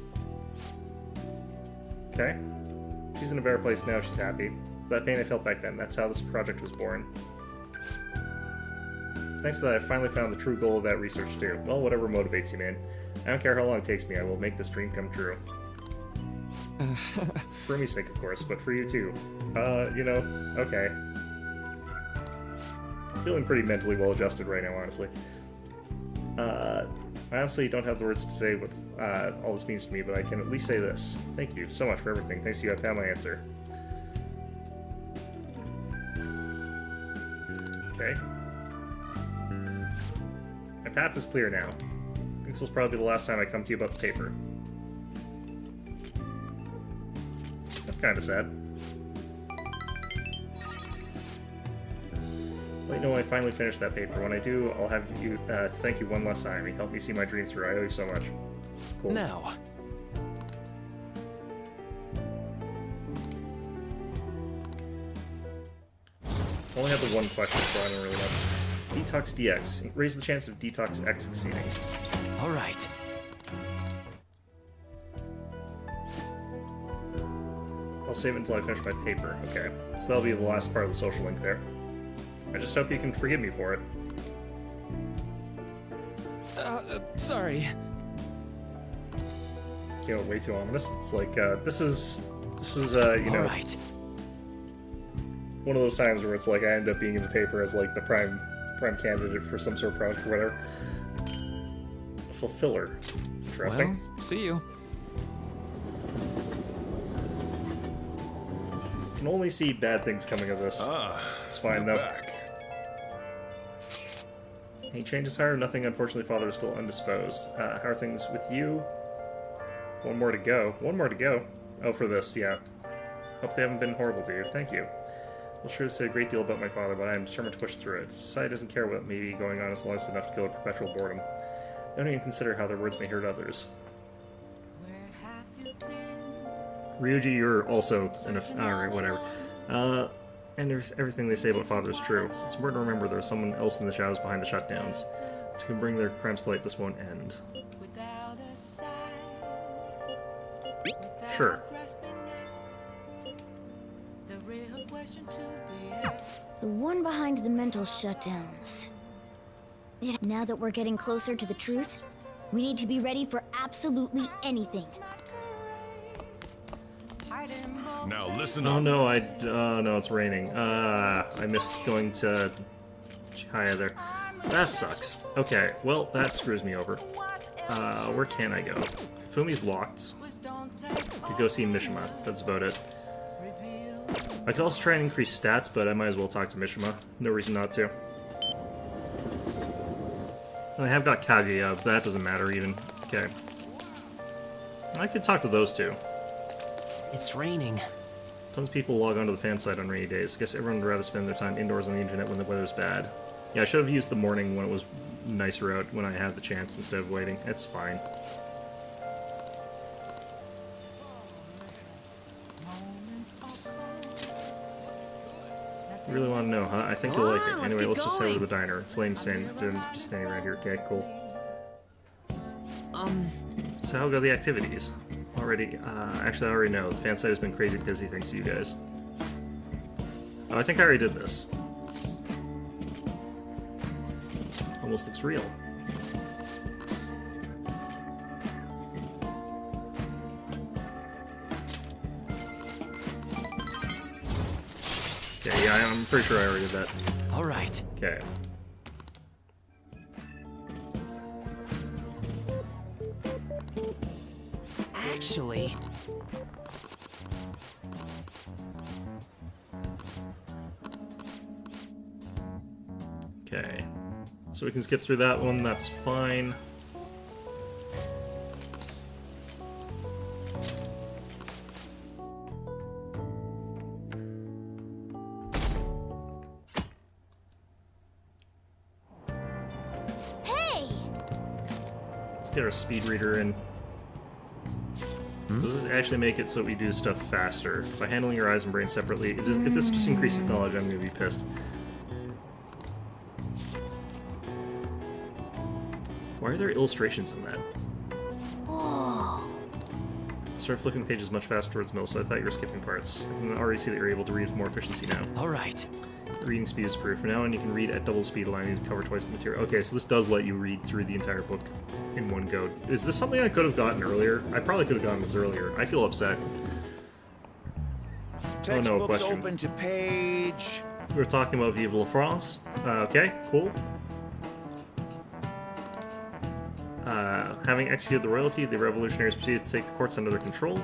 Okay. She's in a better place now, she's happy. That pain I felt back then, that's how this project was born. Thanks to that, I finally found the true goal of that research too. Well, whatever motivates you, man. I don't care how long it takes me, I will make this dream come true. For Rumi's sake, of course, but for you too. You know, okay. Feeling pretty mentally well adjusted right now, honestly. I honestly don't have the words to say what all this means to me, but I can at least say this. Thank you so much for everything. Thanks to you, I found my answer. Okay. My path is clear now. This will probably be the last time I come to you about the paper. That's kind of sad. Let me know when I finally finish that paper. When I do, I'll have you to thank you one last time. You helped me see my dream through. I owe you so much. Cool. Now. I only have the one question, so I don't really know. Detox DX. Raise the chance of Detox X succeeding. Alright. I'll save it until I finish my paper. Okay. So that'll be the last part of the social link there. I just hope you can forgive me for it. Sorry. You know, way too ominous. It's like, this is you know, Alright. one of those times where it's like I end up being in the paper as like the prime candidate for some sort of project or whatever. A fulfiller. Interesting. Well, see you. Can only see bad things coming of this. It's fine though. Back. Any changes higher? Nothing. Unfortunately, Father is still undisposed. How are things with you? One more to go. One more to go. Oh, for this, yeah. Hope they haven't been horrible to you. Thank you. I'll sure say a great deal about my father, but I am determined to push through it. Society doesn't care what may be going on as long as it's enough to kill a perpetual boredom. They don't even consider how their words may hurt others. Ryuji, you're also an alright, whatever. And everything they say about Father is true. It's important to remember there's someone else in the shadows behind the shutdowns. To bring their crimes to light, this won't end. Sure. The one behind the mental shutdowns. Now that we're getting closer to the truth, we need to be ready for absolutely anything. Now listen Oh up. no, no, it's raining. I missed going to Chihaya there. That sucks. Okay, well, that screws me over. Where can I go? Fumi's locked. Could go see Mishima. That's about it. I could also try and increase stats, but I might as well talk to Mishima. No reason not to. I have got Kaguya, but that doesn't matter even. Okay. I could talk to those two. It's raining. Tons of people log onto the fan site on rainy days. Guess everyone would rather spend their time indoors on the internet when the weather's bad. Yeah, I should have used the morning when it was nicer out, when I had the chance instead of waiting. It's fine. You really want to know, huh? I think you'll like it. Anyway, let's just head to the diner. It's lame saying just standing right here. Okay, cool. So how go the activities? Already, actually I already know. The fan site has been crazy busy thanks to you guys. Oh, I think I already did this. Almost looks real. Okay, yeah, I'm pretty sure I already did that. Alright. Okay. Actually... Okay. So we can skip through that one, that's fine. Hey! Let's get our speed reader in. Does this actually make it so we do stuff faster? By handling your eyes and brain separately, if this just increases knowledge, I'm gonna be pissed. Why are there illustrations in that? Oh. Start flipping pages much faster towards middle, so I thought you were skipping parts. I can already see that you're able to read with more efficiency now. Alright. Reading speed is proof. From now on, you can read at double speed, allowing you to cover twice the material. Okay, so this does let you read through the entire book in one go. Is this something I could have gotten earlier? I probably could have gotten this earlier. I feel upset. Textbooks oh no, question. Open to page... We were talking about Vive la France. Okay, cool. Having executed the royalty, the revolutionaries proceeded to take the courts under their control.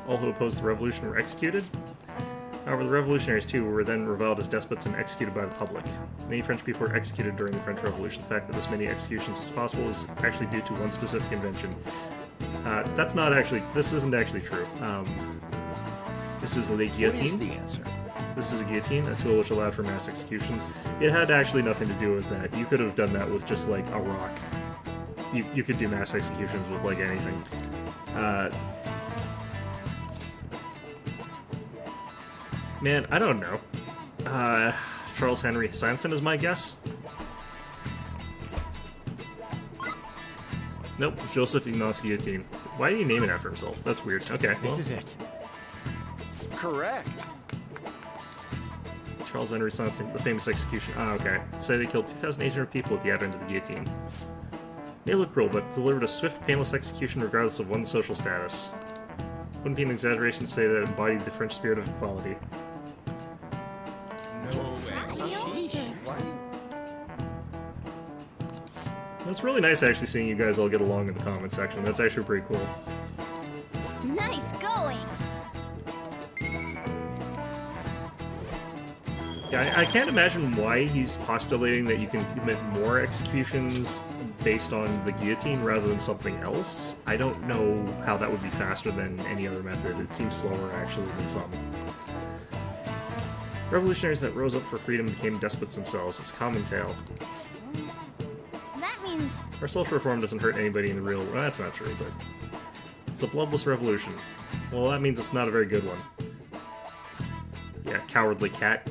All who opposed the revolution were executed. However, the revolutionaries too were then reviled as despots and executed by the public. Many French people were executed during the French Revolution. The fact that this many executions was possible is actually due to one specific invention. That's not actually... This isn't actually true. This is the guillotine. What is the answer? This is a guillotine, a tool which allowed for mass executions. It had actually nothing to do with that. You could have done that with just, like, a rock. You could do mass executions with, like, anything. Man, I don't know. Charles Henry Sanson is my guess? Nope, Joseph Ignace Guillotine. Why did he name it after himself? That's weird. Okay, well. This is it. Correct. Charles Henry Sanson, the famous execution. Ah, okay. Say they killed 2,800 people at the advent of the guillotine. May look cruel, but delivered a swift, painless execution regardless of one's social status. Wouldn't be an exaggeration to say that it embodied the French spirit of equality. It's really nice actually seeing you guys all get along in the comment section. That's actually pretty cool. Nice going! Yeah, I can't imagine why he's postulating that you can commit more executions based on the guillotine rather than something else. I don't know how that would be faster than any other method. It seems slower, actually, than some. Revolutionaries that rose up for freedom became despots themselves. It's a common tale. That means... Our social reform doesn't hurt anybody in the real world. Well, that's not true, but... It's a bloodless revolution. Well, that means it's not a very good one. Yeah, cowardly cat.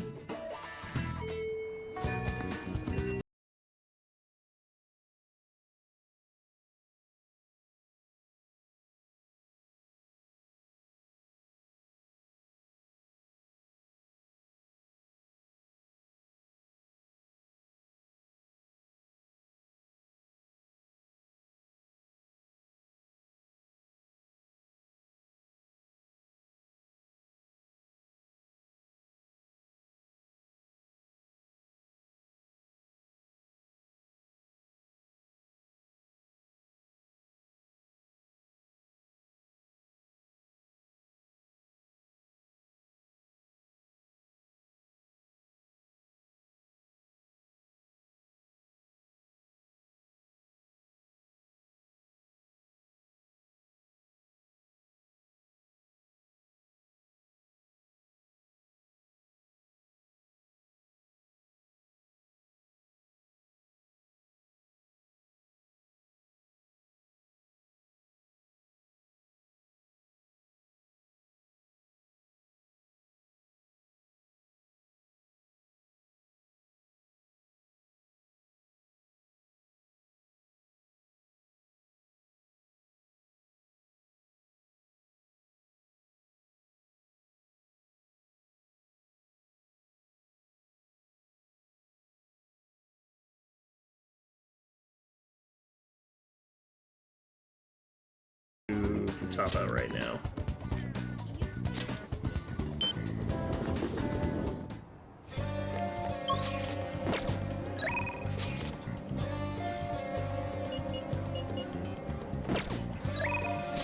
Top out right now.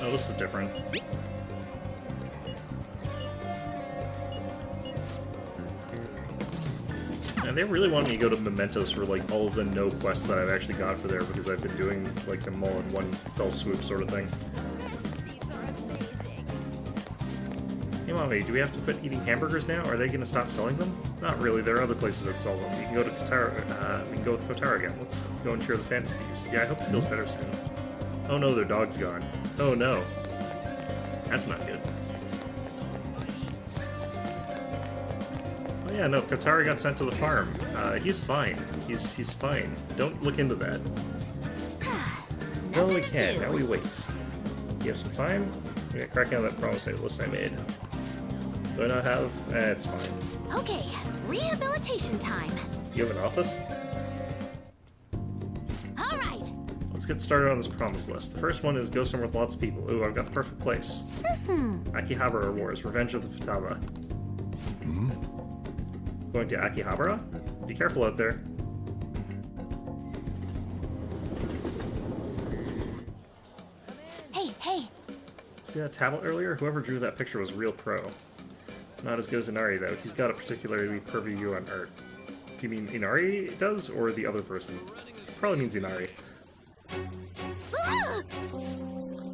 Oh, this is different. And they really want me to go to Mementos for like all of the no quests that I've actually got for there because I've been doing like them all in one fell swoop sort of thing. Hey Mommy, do we have to quit eating hamburgers now? Are they going to stop selling them? Not really, there are other places that sell them. You can go to Kotaro, we can go with Kotaro again. Let's go and cheer the Phantom Thieves. Yeah, I hope it feels better soon. Oh no, their dog's gone. Oh no. That's not good. Oh yeah, no, Kotaro got sent to the farm. He's fine. He's fine. Don't look into that. No, we can't. Now we wait. You have some time? We got cracking on that promise list I made. Do I not have? It's fine. Okay, rehabilitation time. You have an office? All right. Let's get started on this promise list. The first one is go somewhere with lots of people. Ooh, I've got the perfect place. Akihabara Wars, Revenge of the Futaba. Going to Akihabara? Be careful out there. Hey. See that tablet earlier? Whoever drew that picture was real pro. Not as good as Inari, though. He's got a particularly pervy view on art. Do you mean Inari does, or the other person? Probably means Inari.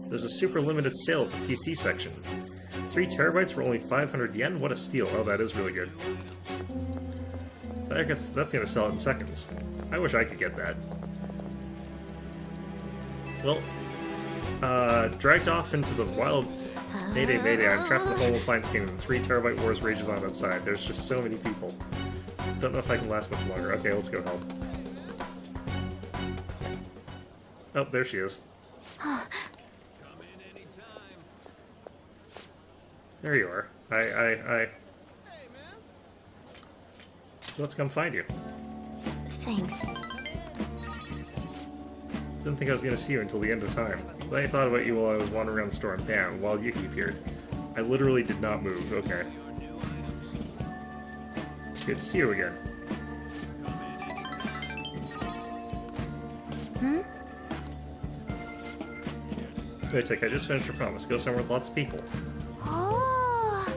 There's a super limited sale at the PC section. 3 terabytes for only 500 yen? What a steal. Oh, that is really good. So I guess that's gonna sell it in seconds. I wish I could get that. Well, dragged off into the wild... Mayday, I'm trapped in the whole Appliance Kingdom. 3 terabyte wars rages on outside. There's just so many people. Don't know if I can last much longer. Okay, let's go help. Oh, there she is. There you are. So let's come find you. Thanks. Didn't think I was going to see you until the end of time. Then I thought about you while I was wandering around the store, and bam, while Yuki appeared. I literally did not move. Okay. Good to see you again. Wait, I just finished your promise. Go somewhere with lots of people. Oh.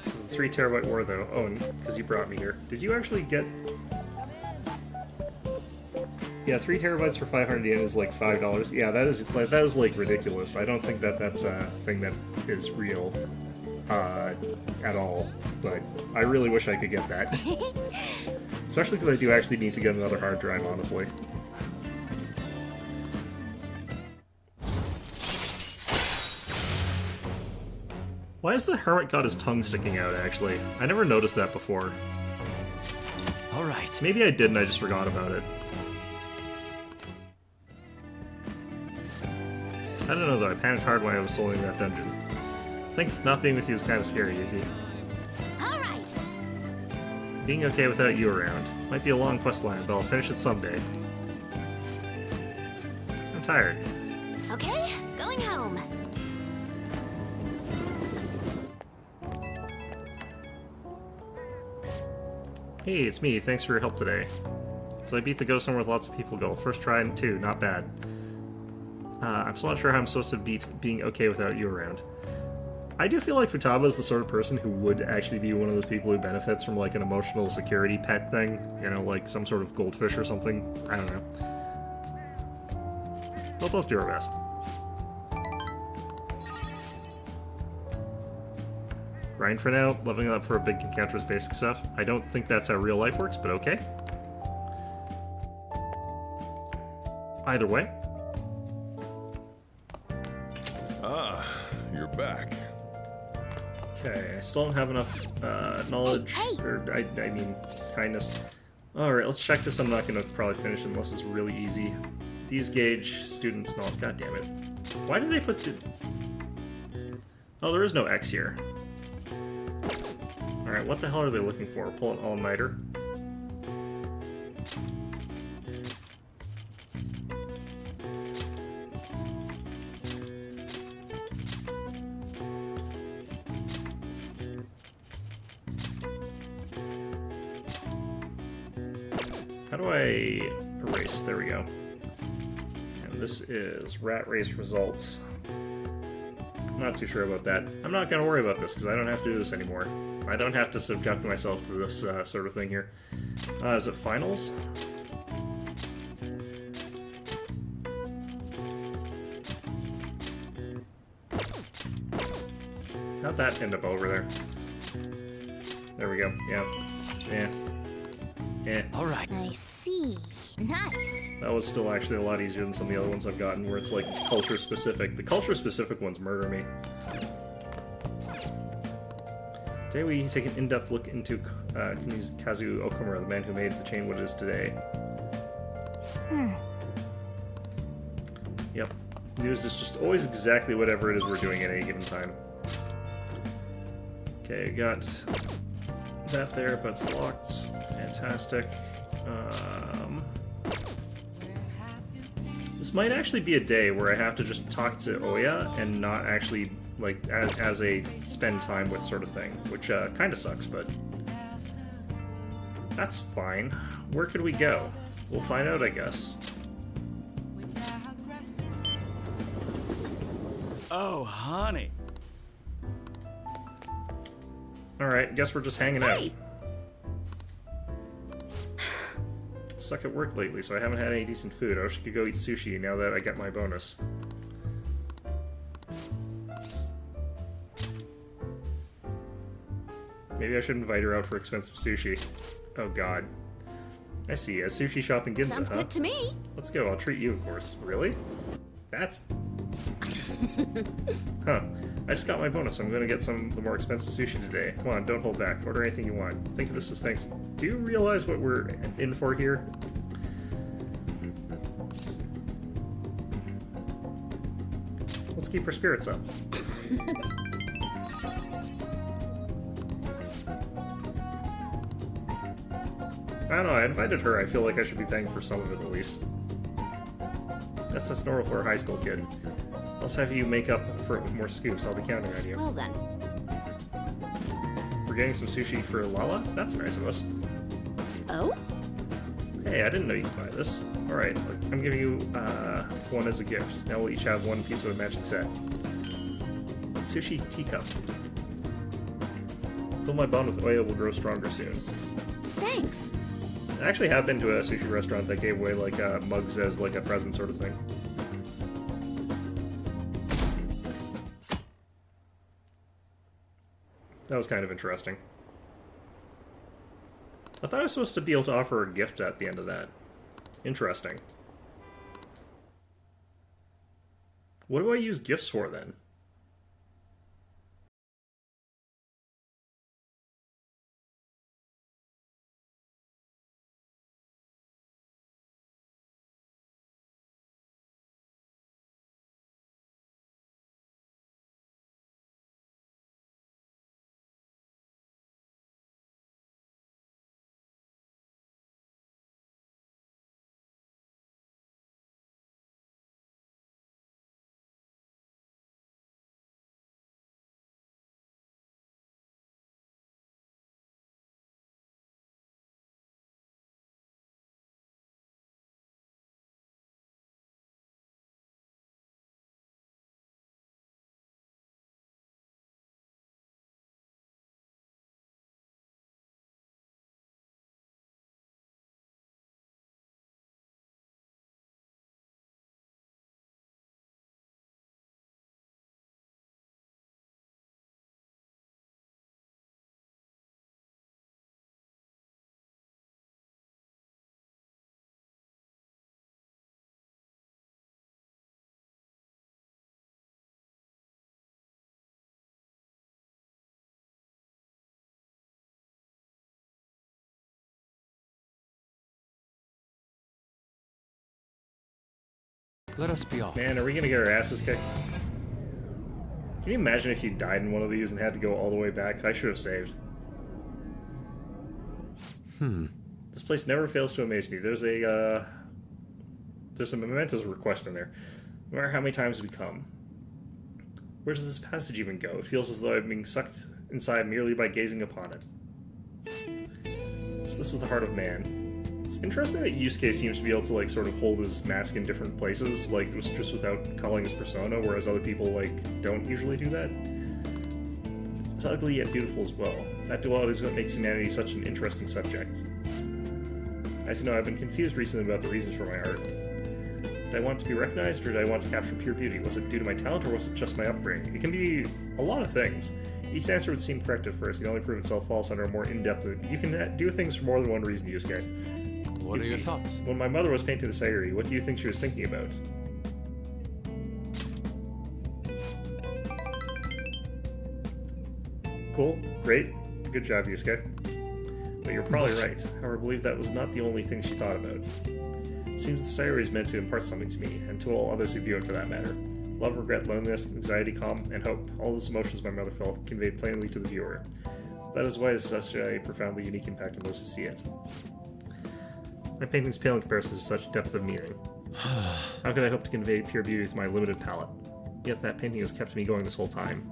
This is the 3 terabyte war, though. Oh, because you brought me here. Did you actually get... Yeah, 3 terabytes for 500 yen is like $5. Yeah, that is like ridiculous. I don't think that that's a thing that is real at all. But I really wish I could get that. Especially because I do actually need to get another hard drive, honestly. Why has the hermit got his tongue sticking out, actually? I never noticed that before. Alright. Maybe I did and I just forgot about it. I don't know though, I panicked hard when I was soloing that dungeon. I think not being with you is kind of scary, Yuki. Alright. Being okay without you around. Might be a long quest line, but I'll finish it someday. I'm tired. Okay, going home. Hey, it's me. Thanks for your help today. So I beat the ghost somewhere with lots of people goal. First try and two, not bad. I'm still not sure how I'm supposed to beat being okay without you around. I do feel like Futaba is the sort of person who would actually be one of those people who benefits from like an emotional security pet thing. You know, like some sort of goldfish or something. I don't know. We'll both do our best. Grind for now, leveling up for a big encounter is basic stuff. I don't think that's how real life works, but okay. Either way. Ah, you're back. Okay, I still don't have enough knowledge, or I mean, kindness. Alright, let's check this. I'm not going to probably finish unless it's really easy. These gauge students' knowledge. God damn it. Why did they put the... Oh, there is no X here. Alright, what the hell are they looking for? Pull an all-nighter. How do I erase? There we go. And this is rat race results. Not too sure about that. I'm not going to worry about this because I don't have to do this anymore. I don't have to subject myself to this sort of thing here. Is it finals? How'd that end up over there? There we go. Yeah. Yeah. Yeah. Alright. I see. Nice. That was still actually a lot easier than some of the other ones I've gotten where it's like culture specific. The culture specific ones murder me. Today we take an in-depth look into Kazu Okumura, the man who made the chain what it is today. Yep. News is just always exactly whatever it is we're doing at any given time. Okay, got that there, but it's locked. Fantastic. This might actually be a day where I have to just talk to Oya and not actually, like, as a spend time with sort of thing, which kind of sucks, but that's fine. Where could we go? We'll find out, I guess. Oh, honey. Alright, guess we're just hanging out. Suck at work lately, so I haven't had any decent food. I wish I could go eat sushi now that I get my bonus. Maybe I should invite her out for expensive sushi. Oh god. I see, a sushi shop in Ginza, Sounds good to me. Let's go, I'll treat you, of course. Really? That's... Huh. I just got my bonus, so I'm gonna get some of the more expensive sushi today. Come on, don't hold back. Order anything you want. Think of this as thanks. Do you realize what we're in for here? Let's keep our spirits up. I don't know, I invited her. I feel like I should be paying for some of it at least. That's normal for a high school kid. Let's have you make up for it with more scoops. I'll be counting on you. Well then. We're getting some sushi for Lala? That's nice of us. Oh? Hey, I didn't know you could buy this. Alright, I'm giving you one as a gift. Now we'll each have one piece of a matching set. Sushi teacup. Feel my bond with Oya will grow stronger soon. Thanks. I actually have been to a sushi restaurant that gave away like mugs as like a present sort of thing. That was kind of interesting. I thought I was supposed to be able to offer a gift at the end of that. Interesting. What do I use gifts for then? Let us be off. Man, are we gonna get our asses kicked? Can you imagine if you died in one of these and had to go all the way back? I should have saved. This place never fails to amaze me. There's a momentous request in there. No matter how many times we come. Where does this passage even go? It feels as though I'm being sucked inside merely by gazing upon it. So this is the heart of man. It's interesting that Yusuke seems to be able to, like, sort of hold his mask in different places, like, just without calling his persona, whereas other people, like, don't usually do that. It's ugly yet beautiful as well. That duality is what makes humanity such an interesting subject. As you know, I've been confused recently about the reasons for my art. Did I want to be recognized, or did I want to capture pure beauty? Was it due to my talent, or was it just my upbringing? It can be a lot of things. Each answer would seem correct at first. It can only prove itself false under a more in-depth... You can do things for more than one reason, Yusuke. What are your thoughts? When my mother was painting the Sayuri, what do you think she was thinking about? Cool. Great. Good job, Yusuke. But you're probably right. However, I believe that was not the only thing she thought about. It seems the Sayuri is meant to impart something to me, and to all others who view it for that matter. Love, regret, loneliness, anxiety, calm, and hope. All those emotions my mother felt conveyed plainly to the viewer. That is why it has such a profoundly unique impact on those who see it. My paintings pale in comparison to such depth of meaning. How could I hope to convey pure beauty with my limited palette? Yet that painting has kept me going this whole time.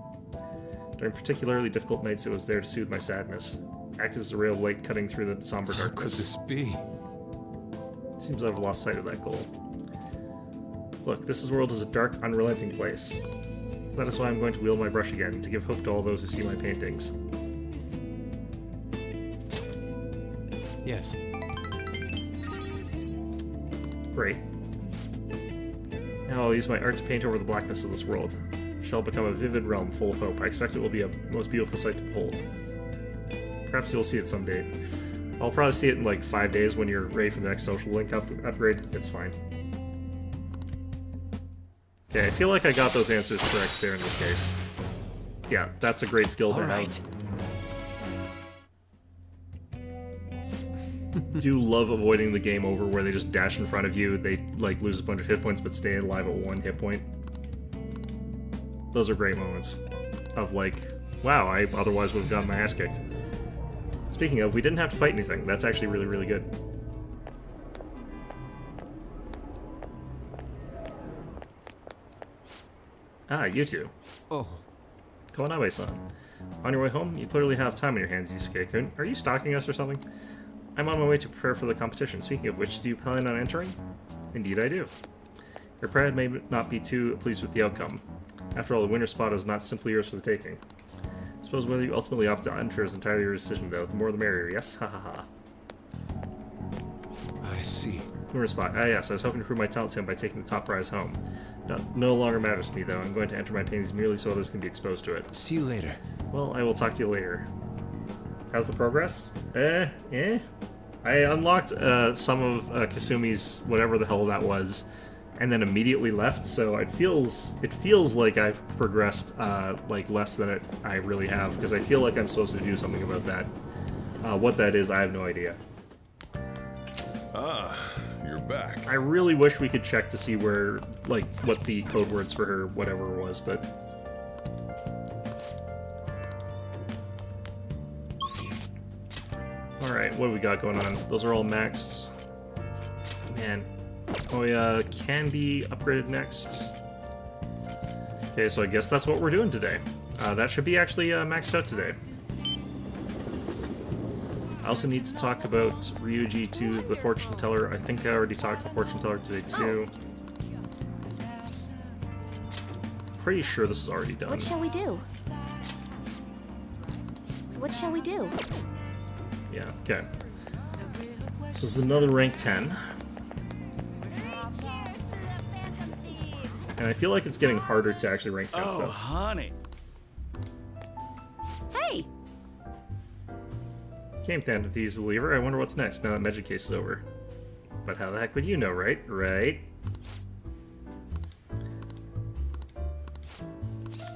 During particularly difficult nights, it was there to soothe my sadness. Act as a ray of light cutting through the somber darkness. How could this be? It seems I've lost sight of that goal. Look, this world is a dark, unrelenting place. That is why I'm going to wield my brush again, to give hope to all those who see my paintings. Yes. Great. Now I'll use my art to paint over the blackness of this world. It shall become a vivid realm full of hope. I expect it will be a most beautiful sight to behold. Perhaps you'll see it someday. I'll probably see it in like 5 days when you're ready for the next social link upgrade. It's fine. Okay, I feel like I got those answers correct there in this case. Yeah, that's a great skill to have. Do love avoiding the game over where they just dash in front of you, they like lose a bunch of hit points but stay alive at 1 hit point. Those are great moments of like, wow, I otherwise would have gotten my ass kicked. Speaking of, we didn't have to fight anything. That's actually really, really good. Ah, you two. Oh. Kawanabe-san. On your way home, you clearly have time on your hands, Yusuke-kun. Are you stalking us or something? I'm on my way to prepare for the competition. Speaking of which, do you plan on entering? Indeed I do. Your pride may not be too pleased with the outcome. After all, the winner spot is not simply yours for the taking. I suppose whether you ultimately opt to enter is entirely your decision, though. The more the merrier, yes? Ha ha ha. I see. Winner spot. Ah yes, I was hoping to prove my talent to him by taking the top prize home. No longer matters to me, though. I'm going to enter my paintings merely so others can be exposed to it. See you later. Well, I will talk to you later. How's the progress? I unlocked some of Kasumi's whatever the hell that was, and then immediately left. So it feels like I've progressed like less than I really have, because I feel like I'm supposed to do something about that. What that is, I have no idea. Ah, you're back. I really wish we could check to see where, like, what the code words for her whatever was, but. Alright, what do we got going on? Those are all maxed. Man. Oh yeah, can be upgraded next. Okay, so I guess that's what we're doing today. That should be actually maxed out today. I also need to talk about Ryuji to the fortune teller. I think I already talked to the fortune teller today too. Pretty sure this is already done. What shall we do? What shall we do? Yeah, okay. So this is another rank 10. And I feel like it's getting harder to actually rank 10 stuff. Oh, honey. Hey! Came down to use the lever. I wonder what's next now that Magic Case is over. But how the heck would you know, right? Right?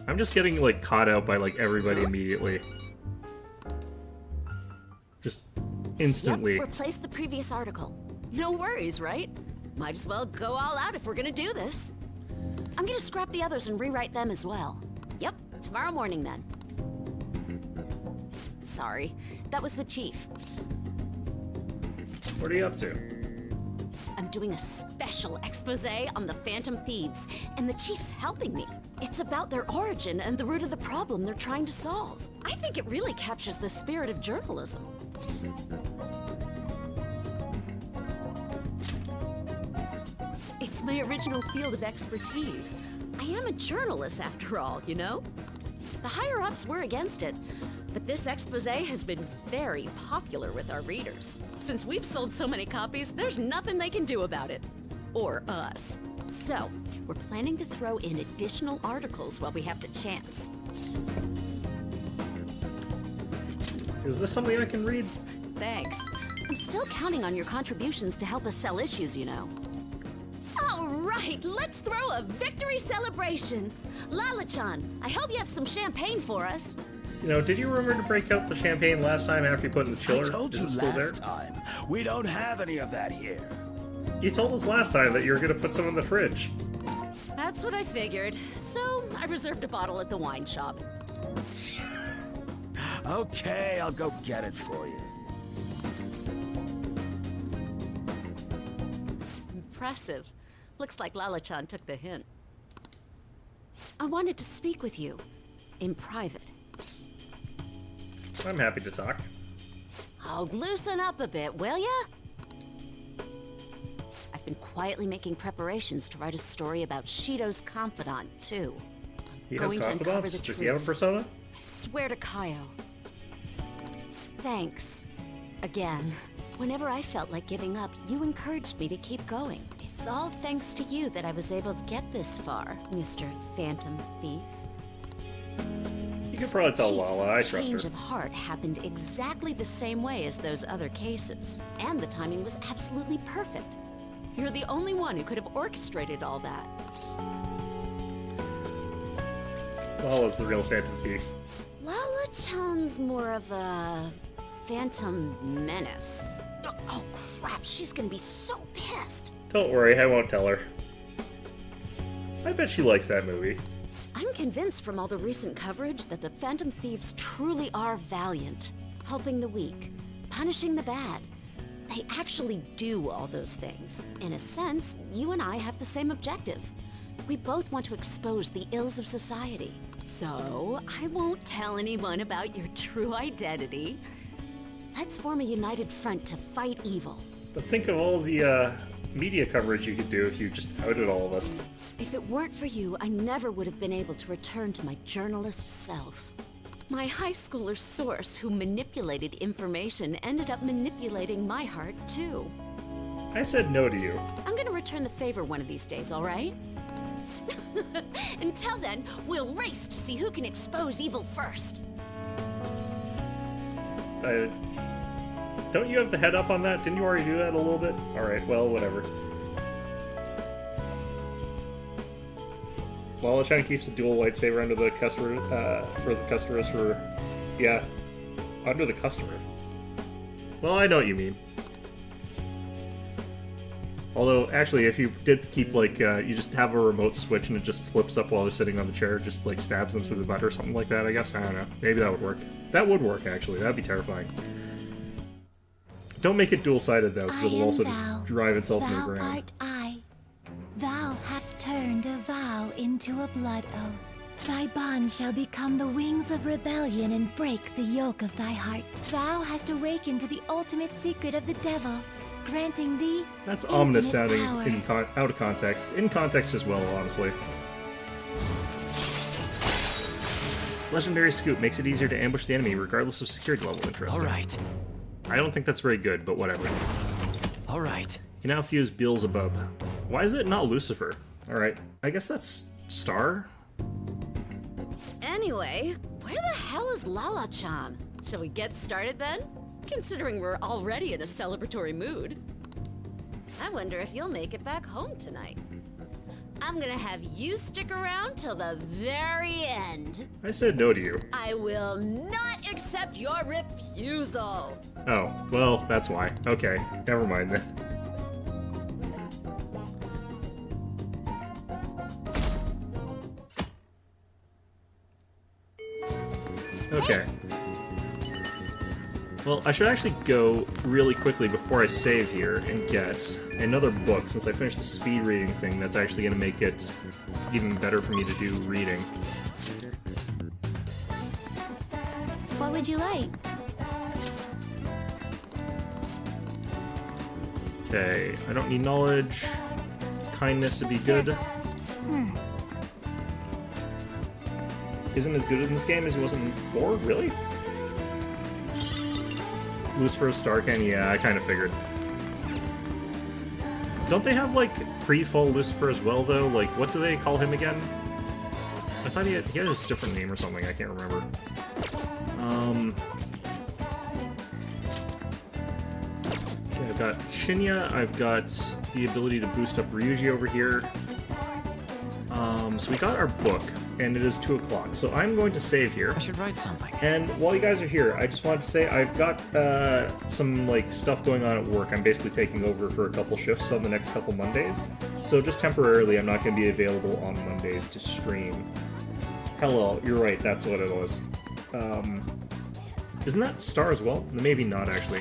I'm just getting, like, caught out by, like, everybody immediately. Just instantly. Yep, replace the previous article. No worries, right? Might as well go all out if we're gonna do this. I'm gonna scrap the others and rewrite them as well. Yep, tomorrow morning then. Sorry, that was the chief. What are you up to? I'm doing a special expose on the Phantom Thieves, and the chief's helping me. It's about their origin and the root of the problem they're trying to solve. I think it really captures the spirit of journalism. It's my original field of expertise. I am a journalist after all, you know? The higher-ups were against it, but this expose has been very popular with our readers. Since we've sold so many copies, there's nothing they can do about it. Or us. So, we're planning to throw in additional articles while we have the chance. Is this something I can read? Thanks. I'm still counting on your contributions to help us sell issues, you know. All right, let's throw a victory celebration. Lala-chan, I hope you have some champagne for us. You know, did you remember to break out the champagne last time after you put it in the chiller? I told Is you it still there? last time, we don't have any of that here. You told us last time that you were going to put some in the fridge. That's what I figured. So, I reserved a bottle at the wine shop. Okay, I'll go get it for you. Impressive. Looks like Lala-chan took the hint. I wanted to speak with you. In private. I'm happy to talk. I'll loosen up a bit, will ya? I've been quietly making preparations to write a story about Shido's confidant, too. He has confidants? Does he have a persona? I swear to Kaio. Thanks. Again. Whenever I felt like giving up, you encouraged me to keep going. It's all thanks to you that I was able to get this far, Mr. Phantom Thief. You could probably tell Lala, I trust her. Change of heart happened exactly the same way as those other cases. And the timing was absolutely perfect. You're the only one who could have orchestrated all that. Lala's the real Phantom Thief. Lala-chan's more of a phantom menace. Oh crap, she's gonna be so pissed. Don't worry, I won't tell her. I bet she likes that movie. I'm convinced from all the recent coverage that the Phantom Thieves truly are valiant, helping the weak, punishing the bad. They actually do all those things. In a sense, you and I have the same objective. We both want to expose the ills of society. So, I won't tell anyone about your true identity. Let's form a united front to fight evil. But think of all the media coverage you could do if you just outed all of us. If it weren't for you, I never would have been able to return to my journalist self. My high schooler source who manipulated information ended up manipulating my heart, too. I said no to you. I'm gonna return the favor one of these days, all right? Until then, we'll race to see who can expose evil first. Don't you have the head up on that? Didn't you already do that a little bit? Alright, well, whatever. Lala-chan keeps a dual lightsaber under the customer, for the customers for... Yeah, under the customer. Well, I know what you mean. Although, actually, if you did keep, like, you just have a remote switch and it just flips up while they're sitting on the chair, just, like, stabs them through the butt or something like that, I guess. I don't know. Maybe that would work. That would work, actually. That'd be terrifying. Don't make it dual-sided, though, because it'll also just drive itself into the ground. Thou art I. Thou hast turned a vow into a blood oath. Thy bond shall become the wings of rebellion and break the yoke of thy heart. Thou hast awakened to the ultimate secret of the devil, granting thee That's ominous infinite sounding power. out of context. In context as well, honestly. Legendary Scoop makes it easier to ambush the enemy regardless of security level. Interesting. Alright. I don't think that's very good, but whatever. Alright. You can now fuse Beelzebub. Why is it not Lucifer? Alright, I guess that's Star? Anyway, where the hell is Lala-chan? Shall we get started then? Considering we're already in a celebratory mood. I wonder if you'll make it back home tonight. I'm gonna have you stick around till the very end. I said no to you. I will not accept your refusal. Oh, well, that's why. Okay, never mind then. Okay. Well, I should actually go really quickly before I save here and get another book, since I finished the speed reading thing. That's actually going to make it even better for me to do reading. What would you like? Okay, I don't need knowledge. Kindness would be good. Isn't as good in this game as he was in 4? Really? Lucifer Starcan? Yeah, I kind of figured. Don't they have, like, pre-fall Lucifer as well, though? Like, what do they call him again? I thought he had his different name or something, I can't remember. Okay, I've got Shinya, I've got the ability to boost up Ryuji over here. So we got our book, and it is 2 o'clock, so I'm going to save here. I should write something. And while you guys are here, I just wanted to say I've got some like stuff going on at work. I'm basically taking over for a couple shifts on the next couple Mondays. So just temporarily, I'm not going to be available on Mondays to stream. Hello, you're right, that's what it was. Isn't that Star as well? Maybe not, actually.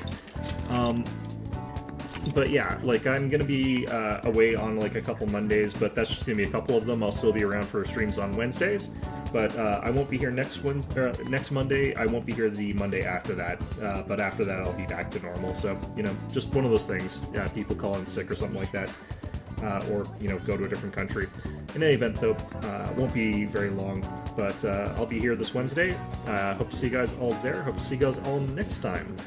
But yeah, like, I'm gonna be away on, like, a couple Mondays, but that's just gonna be a couple of them. I'll still be around for streams on Wednesdays, but I won't be here next Monday. I won't be here the Monday after that, but after that I'll be back to normal. So, you know, just one of those things. People call in sick or something like that, or, you know, go to a different country. In any event, though, won't be very long, but I'll be here this Wednesday. Hope to see you guys all there. Hope to see you guys all next time.